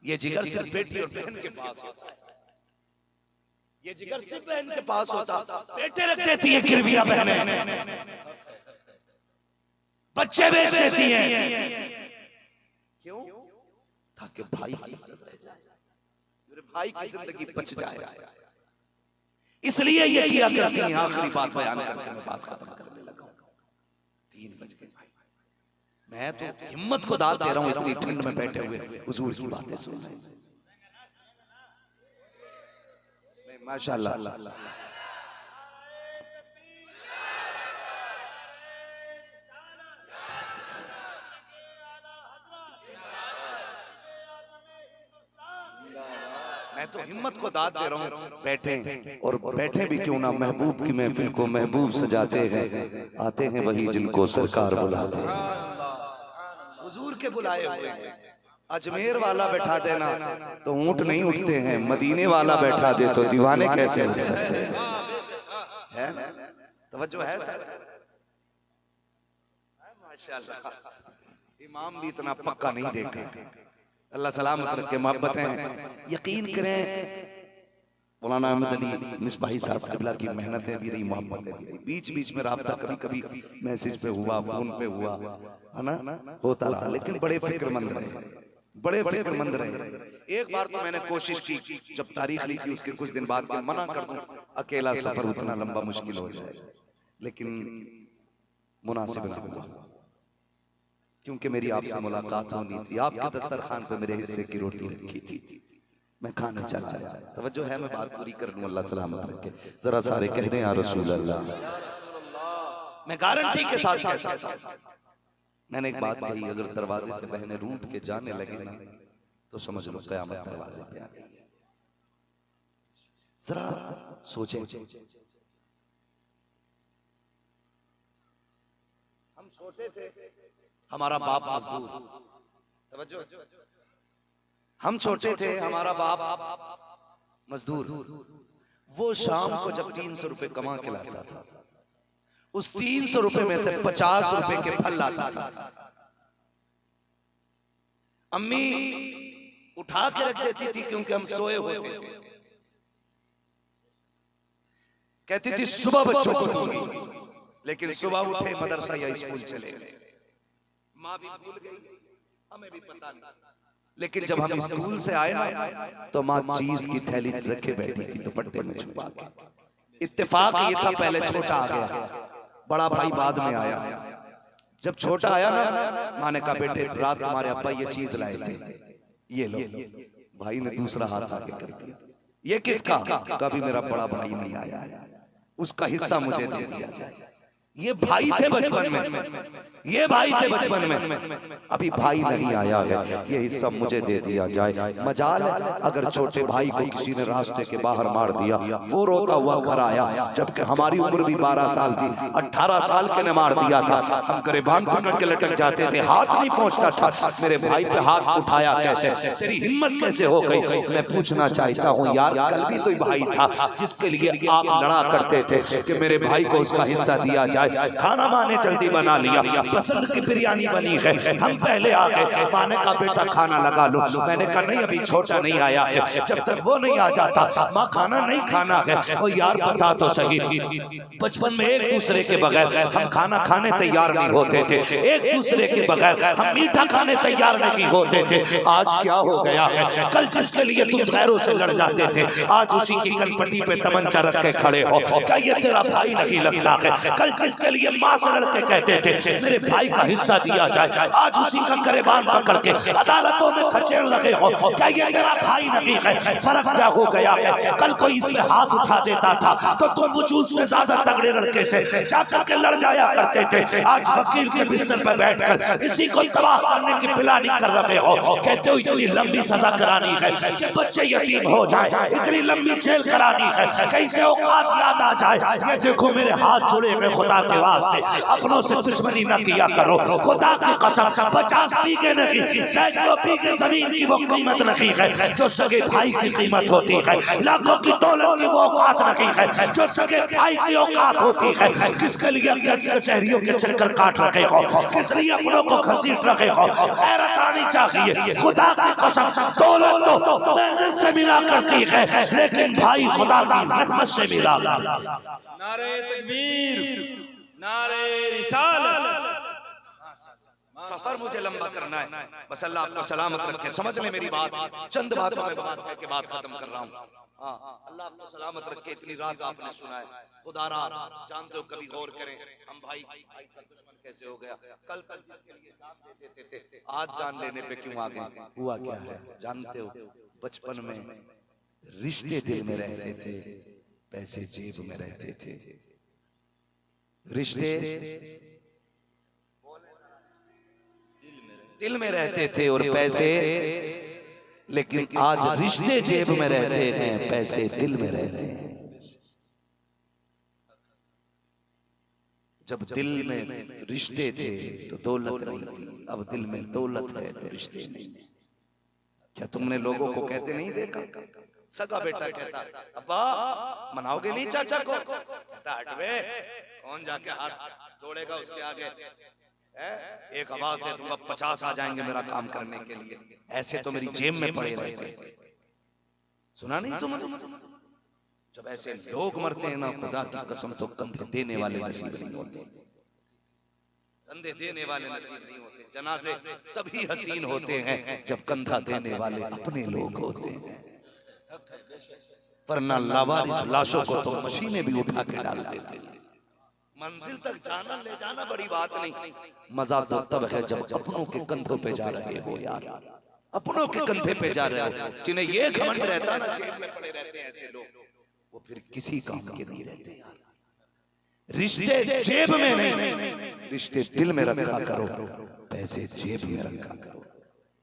Speaker 1: ये जिगर सिर्फ बेटी और बहन के पास होता है, ये जिगर सिर्फ बहन के पास होता। बेटे रख देती है गिरविया बहनें, बच्चे बेच देती हैं, क्यों? ताकि भाई की इज्जत रह जाए, मेरे भाई की जिंदगी बच जाए। इसलिए ये किया करती हैं। आखिरी बात बयान करके मैं बात खत्म करने लगा हूं। 3 बज गए। मैं तो हिम्मत को दाद दे रहा हूं, इतनी ठंड में बैठे हुए हुजूर की बातें सुन रहे हैं। माशाअल्लाह। मैं तो हिम्मत को दाद दे रहा हूँ, बैठे और बैठे भी क्यों ना, महबूब की महफिल को महबूब सजाते हैं, आते हैं वही जिनको सरकार बुलाते हैं। हुजूर के बुलाए हुए अजमेर वाला बैठा देना तो ऊंट नहीं उठते हैं, मदीने वाला बैठा दे तो दीवाने कैसे उठ सकते हैं? है तवज्जो है सर? माशाअल्लाह, इमाम भी इतना पक्का नहीं देखा। अल्लाह सलामत रखे, मोहब्बतें यकीन करें। मौलाना अहमद अली मिसबाही साहब किबला की मेहनतें भी रही, मोहब्बतें भी रही। बीच बीच में राब्ता कभी कभी मैसेज पे हुआ, फोन पे हुआ, है ना, होता रहा, लेकिन बड़े फिक्रमंद रहे, बड़े फिक्रमंद रहे। एक बार तो मैंने कोशिश की, जब तारीख ली थी उसके कुछ दिन बाद कि मना कर दूं, अकेला सफर उतना लंबा मुश्किल हो जाए, लेकिन मुनासिब ना हुआ, क्योंकि मेरी आपसे मुलाकात होनी थी। आपके दस्तरखान पे मेरे हिस्से की रोटी रखी थी, मैं खाने चला आया। तवज्जो है, मैं बात पूरी कर लूं, अल्लाह सलामत रखे। जरा सारे कह दें या रसूल अल्लाह। मैं गारंटी के साथ कह सकता हूं, मैंने एक बात कही, अगर दरवाजे से बहने रूठ के जाने लगे ना तो समझ लो क़यामत दरवाजे पे आ गई है। जरा सोचें, हम छोटे थे, हमारा बाप मजदूर, तवज्जो, हम छोटे थे, हमारा बाप मजदूर, वो शाम को जब 300 रुपए कमा के लाता था, उस 300 रुपए में से 50 रुपए के फल लाता था। अम्मी उठा के रख देती थी क्योंकि हम सोए होते थे, कहती थी सुबह बच्चों को दूंगी, लेकिन सुबह उठे मदरसा या स्कूल चले गए, माँ भी भूल गई, हमें भी पता नहीं। लेकिन जब हम स्कूल से आए ना तो माँ चीज की थैली रखे बैठी थी दुपट्टे में छुपा के। इत्तेफाक ये था, पहले छोटा आ गया, बड़ा भाई बाद में आया। जब छोटा आया ना, माँ ने कहा बेटे रात तुम्हारे अब्बा ये चीज लाए थे, ये लो। भाई ने दूसरा हाथ आगे कर दिया, ये किसका? कभी मेरा बड़ा भाई नहीं आया, उसका हिस्सा मुझे दे दिया जाए। ये भाई थे बचपन में, ये भाई थे बचपन में, अभी भाई नहीं आया है, ये हिस्सा मुझे दे दिया जाए। मजाल है अगर छोटे भाई को किसी ने रास्ते के बाहर मार दिया, वो रोता हुआ घर आया, जबकि हमारी उम्र भी 12 साल थी, 18 साल के ने मार दिया था, हम गिरबान पकड़ के लटक जाते थे, हाथ नहीं पहुंचता था। मेरे भाई पे हाथ उठाया कैसे, तेरी हिम्मत कैसे हो गई? मैं पूछना चाहता हूँ यार, कल भी तो भाई था जिसके लिए आप लड़ा करते थे कि मेरे भाई को उसका हिस्सा दिया जाए,
Speaker 4: जाए। खाना माँ ने जल्दी बना लिया, पसंद की बिरयानी बनी है, हम पहले आ गए। माँ ने कहा बेटा खाना लगा लो। मैंने कहा नहीं अभी छोटा नहीं आया है, जब तक वो नहीं आ जाता माँ खाना नहीं खाना है। ओ यार बता तो सही, बचपन में एक दूसरे के बगैर हम खाना खाने तैयार नहीं होते थे, एक दूसरे के बगैर हम मीठा खाने तैयार नहीं होते थे। आज क्या हो गया है, कल जिसके लिए तुम गैरों से लड़ जाते थे आज उसी की कनपट्टी पे तमंचा रख के खड़े हो। क्या ये तेरा भाई नहीं लगता है? कल जिसके लिए माँ से लड़ के कहते थे मेरे भाई का हिस्सा दिया जाए, आज उसी का गरेबान पकड़ के अदालतों में खचेड़ रखे हो। क्या ये तेरा भाई नहीं है? फर्क क्या हो गया है? कल कोई इस पे हाथ उठा देता था तो तुम वजूद से ज्यादा तगड़े लड़के से जाकर के लड़ जाया करते थे। आज वकील के बिस्तर पर बैठकर इसी को तबाह करने की प्लानिंग कर रहे हो। कहते हो इतनी लंबी सजा करानी है कि बच्चे यतीम हो जाए, इतनी लंबी जेल करानी है कैसे औकात याद आ जाए। ये देखो मेरे हाथ जुड़े हुए, खुदा के वास्ते अपनों से दुश्मनी न किया करो। खुदा की कसम 50 बीघे नहीं 100 बीघे जमीन की वो कीमत नहीं है जो सगे भाई की कीमत होती है। लाखों की दौलत की वो औकात नहीं है जो सगे भाई की औकात होती है। किसके लिए कचहरियों के चक्कर काट रखे हो, किस लिए अपनों को घसीट रखे हो? गैरत आनी चाहिए। खुदा की कसम दौलत तो मेहनत से मिला करती है, लेकिन भाई खुदा की रहमत से मिला।
Speaker 2: नारे तकबीर, नारे रिसालत।
Speaker 1: सफर मुझे लंबा करना है, बस अल्लाह आपको सलामत रखे। समझ ले मेरी बात, चंद बातों में बात करके बात खत्म कर रहा हूँ। अल्लाह आपको सलामत रखे। इतनी रात आपने सुना है, खुदारा जानते हो, कभी गौर करें हम भाई का दुश्मन कैसे हो गया। कल जिसके लिए जान दे देते थे आज जान लेने पे क्यों आ गए? हुआ क्या है जानते हो? बचपन में रिश्ते दिल में रहते थे, पैसे जेब में रहते थे। रिश्ते दिल में रहते थे और पैसे, लेकिन आज रिश्ते जेब में रहते हैं, पैसे दिल में रहते हैं। जब दिल में रिश्ते थे तो दौलत नहीं थी, अब दिल में दौलत है तो रिश्ते नहीं। क्या तुमने लोगों को कहते नहीं देखा? सगा बेटा कहता अब्बा मनाओगे नहीं चाचा को? कहता हटवे, कौन जाके हाथ जोड़ेगा उसके आगे? एक आवाज दे दूंगा 50 आ जाएंगे मेरा काम करने के लिए। ऐसे तो मेरी जेब में पड़े रहते। सुना नहीं तुम? जब ऐसे लोग मरते हैं ना, खुदा की कसम, तो कंधे देने वाले नसीब नहीं होते, कंधे देने वाले नसीब नहीं होते। जनाजे तभी हसीन होते हैं जब कंधा देने वाले अपने लोग होते हैं, वरना लावारिस लाशों को तो मशीनें भी उठा के डाल देते हैं। मंजिल तक जाना ले जाना बड़ी बात नहीं, मजा तो तब है जब अपनों के कंधों पे जा रहे हो यार, अपनों के कंधे पे जा रहे हो। जिन्हें ये घमंड रहता है ना जेब में पड़े रहते हैं ऐसे लोग, वो फिर किसी काम के नहीं रहते यार। रिश्ते जेब में नहीं, रिश्ते दिल में रखा करो, पैसे जेब में रखा करो।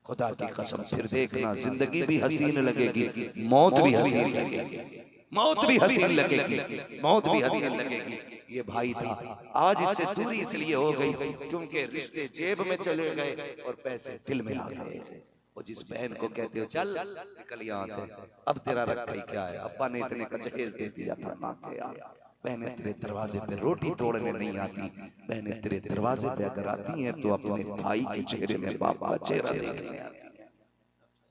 Speaker 1: खुदा की कसम फिर देखना जिंदगी भी हसीन लगेगी, मौत भी हसीन लगेगी, मौत भी हसीन लगेगी, मौत भी हसीन लगेगी। ये भाई था, आज इससे दूरी इसलिए हो गई क्योंकि रिश्ते जेब में चले गए और पैसे दिल में आ गए। वो जिस बहन को कहते हो चल निकल यहाँ से, अब तेरा रखा ही क्या है, अब्बा ने इतने का जहेज दे दिया था ना के यार। बहनें तेरे दरवाजे पे रोटी तोड़ने नहीं आती, बहनें तेरे दरवाजे पे अगर आती हैं तो अपने भाई के चेहरे में बाप का चेहरा देखने आती है,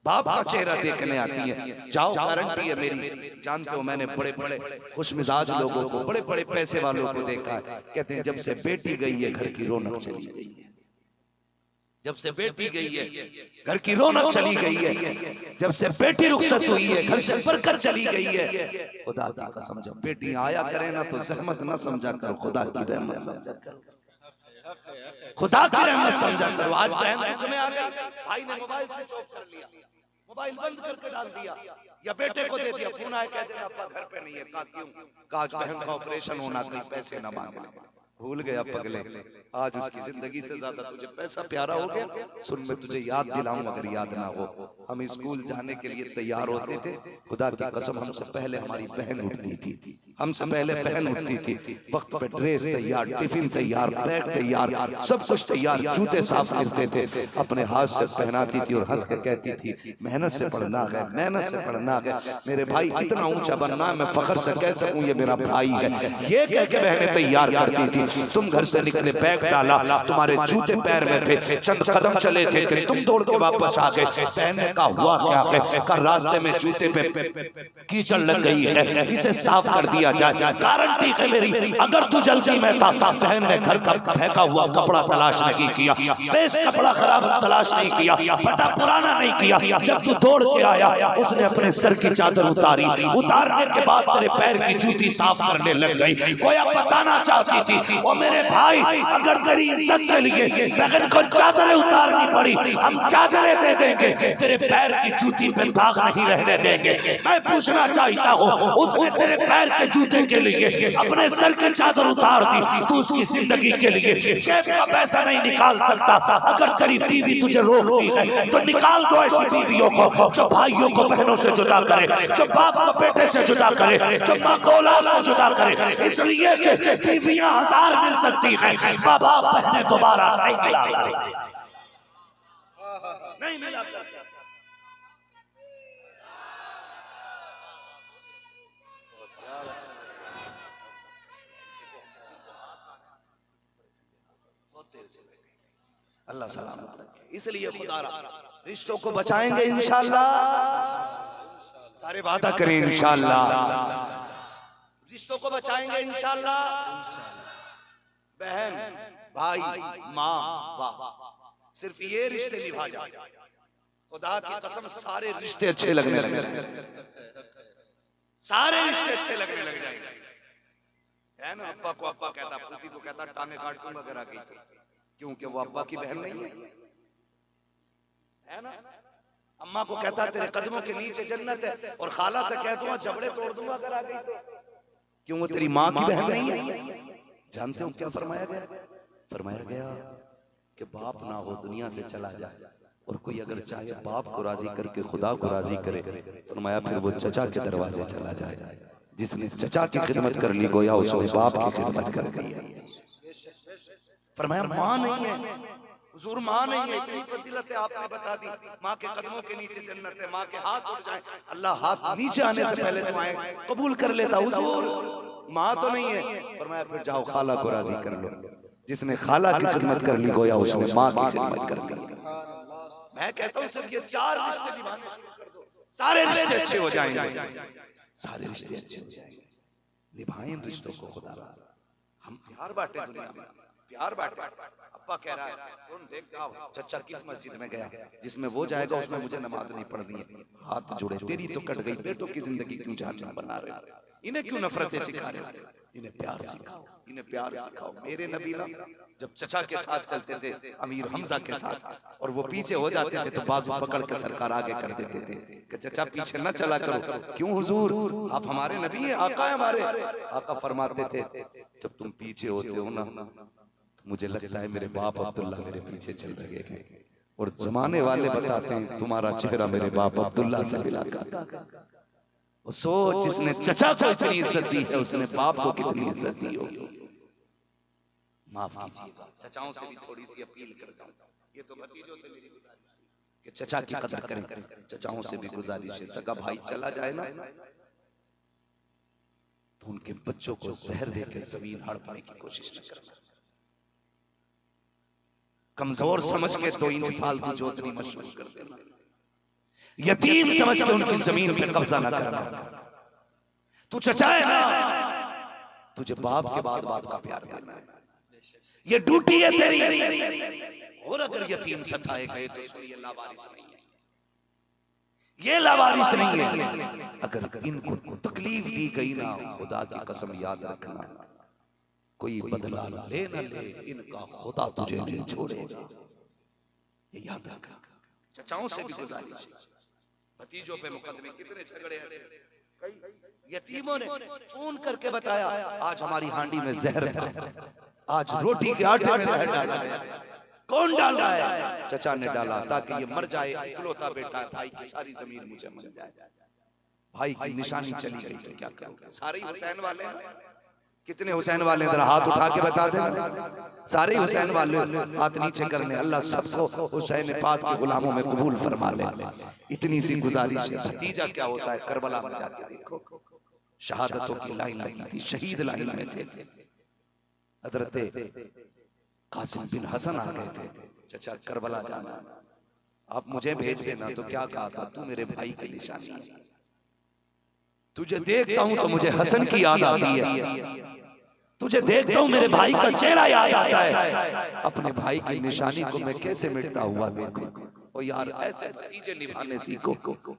Speaker 1: बाप का चेहरा देखने आती है। जाओ, गारंटी है मेरी। जानते हो मैंने बड़े बड़े खुश मिजाज लोगों को, बड़े बड़े पैसे वालों को देखा है, कहते हैं जब से बेटी गई है घर की रौनक चली गई है, जब से बेटी गई है घर की रौनक चली गई है, जब से बेटी रुखसत हुई है घर से बरकत चली गई है। खुदा की कसम जब बेटी आया करे ना तो सहमत ना समझा करो, खुदा की रहमत समझा करो, खुदा की रहमत समझा करो। आज बहन दुख में आ गई, भाई ने मोबाइल स्विच ऑफ कर लिया, मोबाइल बंद करके डाल दिया, या बेटे को दे दिया, फोन आया कह देना अब्बा घर पे नहीं है। कहा क्यों? कहा आज बहन का ऑपरेशन होना, कहीं पैसे ना मांगे। भूल गया पगले, आज उसकी जिंदगी से ज्यादा तुझे पैसा प्यारा हो गया। सुन मैं तुझे याद दिलाऊं अगर याद ना हो, हम स्कूल जाने के लिए तैयार होते थे, खुदा की कसम हमसे पहले हमारी बहन उठती थी, हमसे पहले बहन उठती थी। वक्त पे ड्रेस तैयार, टिफिन तैयार, बैग तैयार, सब कुछ तैयार, जूते साफ करते थे, अपने हाथ से पहनाती थी और हंस के कहती थी मेहनत से पढ़ना है, मेहनत से पढ़ना है, मेरे भाई इतना ऊंचा बनना है, मैं फख्र से कह सकूं ये मेरा भाई है। ये कह के बहनें तैयार करती थी। तुम घर से निकले, बैग डाला, तुम्हारे जूते पैर में थे, चंद कदम चले थे कि तुम दौड़ के वापस आ गए। बहन ने कहा हुआ क्या है? का रास्ते में जूते पे कीचड़ लग गई है, इसे साफ कर दिया जाए। गारंटी है मेरी, अगर तू जल्दी में था। बहन ने घर का फेंका हुआ कपड़ा तलाश नहीं किया, बेस कपड़ा खराब तलाश नहीं किया, फटा पुराना नहीं किया। जब तू दौड़ के आया, उसने अपने सर की चादर उतारी, उतारने के बाद तेरे पैर की जूती साफ करने लग गई। गोया बताना चाहती थी, ओ मेरे भाई, अगर तेरी इज्जत के लिए बहन को चादरें उतारनी पड़ी, हम चादरें दे देंगे, तेरे पैर की जूती पे दाग नहीं रहने देंगे। मैं पूछना चाहता हूँ, उसने तेरे पैर के जूते के लिए अपने सर की चादर उतार दी, तू उसकी जिंदगी के लिए जेब का पैसा नहीं निकाल सकता। अगर तेरी बीवी तुझे रोकती है तो निकाल दो ऐसी बीवियों को जो भाइयों को बहनों से जुदा करे, जो बाप को बेटे से जुदा करे, जो माँ को औलाद से जुदा करे। इसलिए कि बीवियां 1000 मिल सकती हैं, बाबा बहने दोबारा नहीं मिला, नहीं मिला। अल्लाह सलामत रखे। इसलिए खुदा रिश्तों को बचाएंगे इंशाअल्लाह, सारे वादा करें इंशाअल्लाह, रिश्तों को बचाएंगे इंशाअल्लाह। बहन, भाई, माँ, बाप, सिर्फ ये रिश्ते निभा जाए, खुदा की कसम सारे रिश्ते अच्छे लगने लगे, सारे रिश्ते अच्छे लगने लग जाएंगे। है ना, अब्बा को अब्बा कहता, फूफी को कहता टांगे काट दूंगा अगर आ गई तो, क्योंकि वो अब्बा की बहन नहीं है ना। अम्मा को कहता तेरे कदमों के नीचे जन्नत है, और खाला से कह दूंगा जबड़े तोड़ दूंगा अगर आ गई तो, क्यों वो तेरी माँ की बहन नहीं है। जानते हो क्या फरमाया गया? फरमाया गया कि बाप ना हो दुनिया से चला जाए, और कोई अगर चाहे बाप को राजी करके खुदा को राजी करे, फरमाया फिर वो चचा के दरवाजे चला जाए। जिसने चचा की खिदमत कर ली गोया उसने बाप की खिदमत कर ली। फरमाया माँ नहीं है, हुजूर माँ नहीं है, इतनी फजीलत है आपने बता दी। माँ के कदमों के नीचे जन्नत है, माँ के हाथ उठ जाए, अल्लाह हाथ नीचे आने से पहले दुआएं कबूल कर लेता। हुजूर माँ तो नहीं है, फरमाया फिर जाओ खाला को राजी कर लो। जिसने खाला की खिदमत कर ली गोया उसने माँ की खिदमत कर ली। मैं कहता हूँ सिर्फ ये 4 रिश्ते निभाने शुरू कर दो, सारे रिश्ते अच्छे हो जाएंगे, सारे रिश्ते अच्छे हो जाएंगे। निभाएं रिश्तों को खुदा। हम प्यार बांटे दुनिया में, प्यार बांटे। अब्बा कह रहा है सुन देख चचा किस मस्जिद में गया, जिसमें वो जाएगा उसमें मुझे नमाज नहीं पढ़नी है। हाथ जुड़े, तेरी तो कट गई, बेटों की जिंदगी क्यों जहन्नम बना रहे हो? इन्हें क्यों नफरतें सिखा रहे हो? इन्हें प्यार सिखाओ, इन्हें प्यार सिखाओ। मेरे नबी ना जब चचा के साथ चलते थे, अमीर हमजा के साथ, और वो पीछे हो जाते थे तो बाजू पकड़ के सरकार आगे कर देते थे कि चचा पीछे न चला करो। क्यों हुजूर, आप हमारे नबी हैं, आका है हमारे। आका फरमाते थे जब तुम पीछे होते हो ना, मुझे लगता है मेरे बाप अब्दुल्ला मेरे पीछे चल रहे हैं, और जमाने वाले बताते हैं तुम्हारा चेहरा मेरे बाप अब्दुल्ला से मिला करता। सोच, जिसने चचा को इतनी इज्जत दी है उसने बाप को कितनी इज्जत दी होगी। माफ कीजिएगा, चचाओं से भी थोड़ी सी अपील करता हूं। ये तो भतीजों से मेरी गुजारिश कि चचा की कदर करें, चचाओं से भी गुजारिश है, सगा भाई चला जाए ना तो उनके बच्चों को जहर देकर जमीन हड़पने की कोशिश न करना। कमजोर समझ के 2 इंच फालतू जोतनी मत शुरू कर देना। यतीम समझ के उनकी जमीन पे कब्जा न करना। तू चचा है ना, तुझे बाप के बाद बाप का प्यार करना है, ये ड्यूटी है तेरी। और अगर यतीम सताए गए तो ये लावारिस नहीं है, ये लावारिस नहीं है। अगर इनको तकलीफ दी गई ना, खुदा की कसम याद रखना, कोई बदला ले न ले, इनका खुदा तुझे नहीं छोड़ेगा, ये याद रखना। चचाओं से भी गुजारिश, भतीजों पे मुकदमे कितने झगड़े ऐसे, कई यतीमों ने फोन करके बताया आज हमारी हांडी में जहर था, आज रोटी के आटे में जहर डाला है। कौन डाल रहा है? चचा ने डाला ताकि ये मर जाए, इकलौता बेटा है, भाई की सारी जमीन मुझे मिल जाए। भाई की निशानी चली गई तो क्या करोगे? सारे हुसैन वाले, कितने हुसैन वाले जरा हाथ उठा के बता दें। सारे हुसैन वाले हाथ नीचे करने। अल्लाह सबको हुसैन पाक के गुलामों में कबूल फरमा ले। इतनी सी गुजारिश है। भतीजा क्या होता है करबला में जाके देखो, शहादतों की लाइन लगी थी, शहीद लाइन में थे। हजरत कासिम बिन हसन आ गए थे, चचा करबला जाना, आप मुझे भेज देना। तो क्या कहा था, तू मेरे भाई की निशानी है, तुझे देखता हूं तो मुझे हसन की याद आती है, तुझे देखता हूं मेरे भाई का चेहरा याद आता है, अपने भाई की निशानी को मैं कैसे मिटता हुआ देखूं। ओ यार, ऐसे भतीजे निभाने सीखो,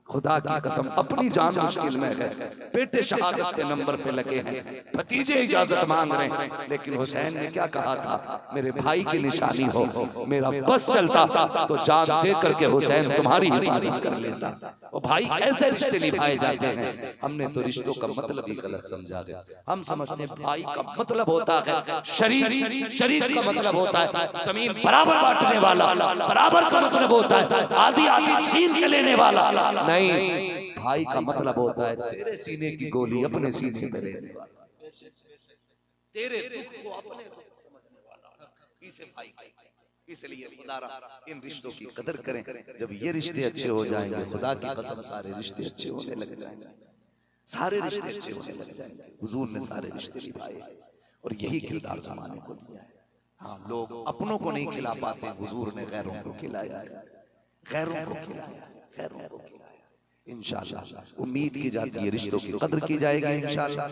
Speaker 1: खुदा की कसम अपनी जान मुश्किल में है, बेटे शहादत के नंबर पे लगे हैं, भतीजे इजाजत मांग रहे हैं, लेकिन हुसैन ने क्या कहा था, मेरे भाई की निशानी हो, मेरा बस चलता तो जान दे करके हुसैन तुम्हारी हिफाजत कर लेता। ओ भाई, ऐसे रिश्ते निभाए जाते हैं। हमने तो रिश्तों का मतलब ही गलत समझा गया। हम समझते हैं भाई का मतलब होता है शरीर, शरीर का मतलब होता है जमीन बराबर बांटने वाला, बराबर का मतलब होता है आधी आधी छीन के लेने वाला। नहीं, भाई का मतलब होता है तेरे सीने की गोली अपने सीने में लेने वाला, तेरे दुख को अपने दुख समझने वाला, इसे भाई। इसलिए खुदारा इन रिश्तों की कदर करें। जब ये रिश्ते अच्छे हो जाएंगे, खुदा की कसम सारे रिश्ते अच्छे होने लग जाएंगे, सारे रिश्ते अच्छे होने लग जाएंगे। हुजूर ने सारे रिश्ते निभाए और यही किरदार जमाने को दिया है। हाँ, लोग अपनों को नहीं खिला पाते, हुजूर ने गैरों को खिलाया, गैरों को खिलाया, गैरों को खिलाया। इंशाअल्लाह उम्मीद की जाती है रिश्तों की कदर की जाएगी। इंशाअल्लाह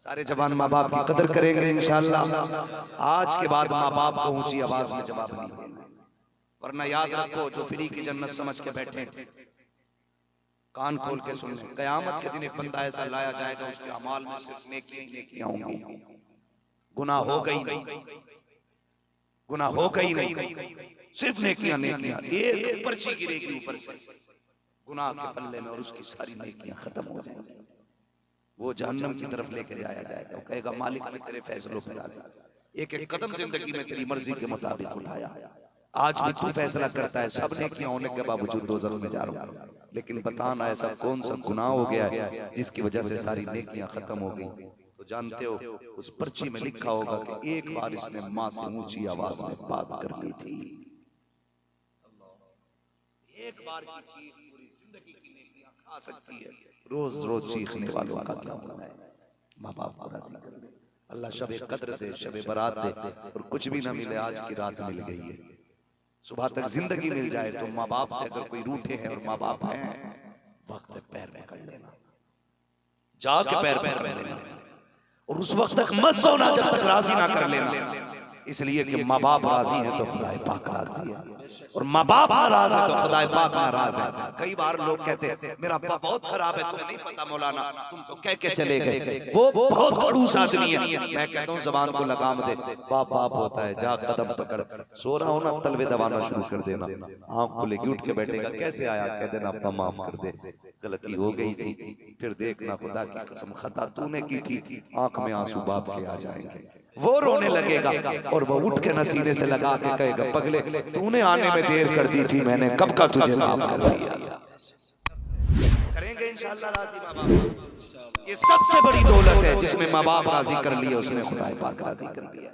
Speaker 1: सारे जवान माँ बाप की कदर करेंगे इंशाअल्लाह। आज के बाद माँ बाप को ऊंची आवाज में जवाब नहीं देना, वरना याद रखो जो फ्री की जन्नत समझ के बैठे, कान खोल के सुन ले, कयामत के दिन एक बंदा ऐसा लाया जाएगा उसके अमाल में सिर्फ नेकियां ही नेकियां होंगी, गुनाह हो गई नहीं, गुनाह हो गई नहीं, सिर्फ नेकियां नेकियां। एक पर्ची गिरेगी ऊपर से गुनाह के पल्ले में और उसकी सारी नेकियां खत्म हो जाएंगी। वो जहन्नम की तरफ लेके जाया जाएगा। वो कहेगा मालिक मैं तेरे फैसलों पर राजी, एक एक कदम जिंदगी में तेरी मर्जी के मुताबिक उठाया, आज भी तू फैसला करता है। सब नेकियां होने के बावजूद दोज़ख में जा रहा हूं, लेकिन बताना ऐसा कौन सा गुनाह हो गया है जिसकी वजह से सारी नेकियां खत्म हो गई। तो जानते हो उस पर्ची में लिखा होगा कि एक बार इसने माँ से ऊंची आवाज में बात कर ली थी। एक बार की चीज पूरी जिंदगी की नेकियां खा सकती है। रोज रोज चीखने वालों का क्या होना है। माँ बाप को राजी कर दे, अल्लाह शबे कद्र दे, शबे बारात दे, और कुछ भी ना मिले आज की रात मिल गई है, सुबह तक जिंदगी मिल जाए तो माँ बाप से अगर कोई रूठे हैं और माँ बाप हैं, वक्त तक पैर पकड़ लेना, जाके पैर पकड़ लेना, और उस वक्त तक मत सोना जब तक राजी ना कर लेना। इसलिए कि माँ बाप राजी है तो खुदा पाक राजी है, और माँ बाप नाराज है तो खुदा पाक नाराज है। कई बार लोग कहते हैं मेरा अब्बा बहुत खराब है, तुम्हें नहीं पता मौलाना, तुम तो कह के चले गए, वो बहुत खड़ूस आदमी है। मैं कहता हूँ जबान को लगाम दे, बाप बाप होता है, जा कदम पकड़, सो रहा हो ना तलवे दबाना शुरू कर देना, आंख खुलेगी उठ के बैठेगा, कैसे आया कह देना अब्बा माफ कर दे, गलती हो गई थी, फिर देखना खुदा की कसम खता तूने की थी, आंख में आंसू बाप के आ जाएंगे, वो रोने लगेगा और वो उठ के नसीने से लगा के कहेगा पगले तूने आने में देर कर दी थी, मैंने कब का तुझे माफ कर दिया। करेंगे इंशाअल्लाह राजी माँ बाप। ये सबसे बड़ी दौलत है जिसमें माँ बाप राजी कर लिया, उसने खुदा पाक राजी कर दिया।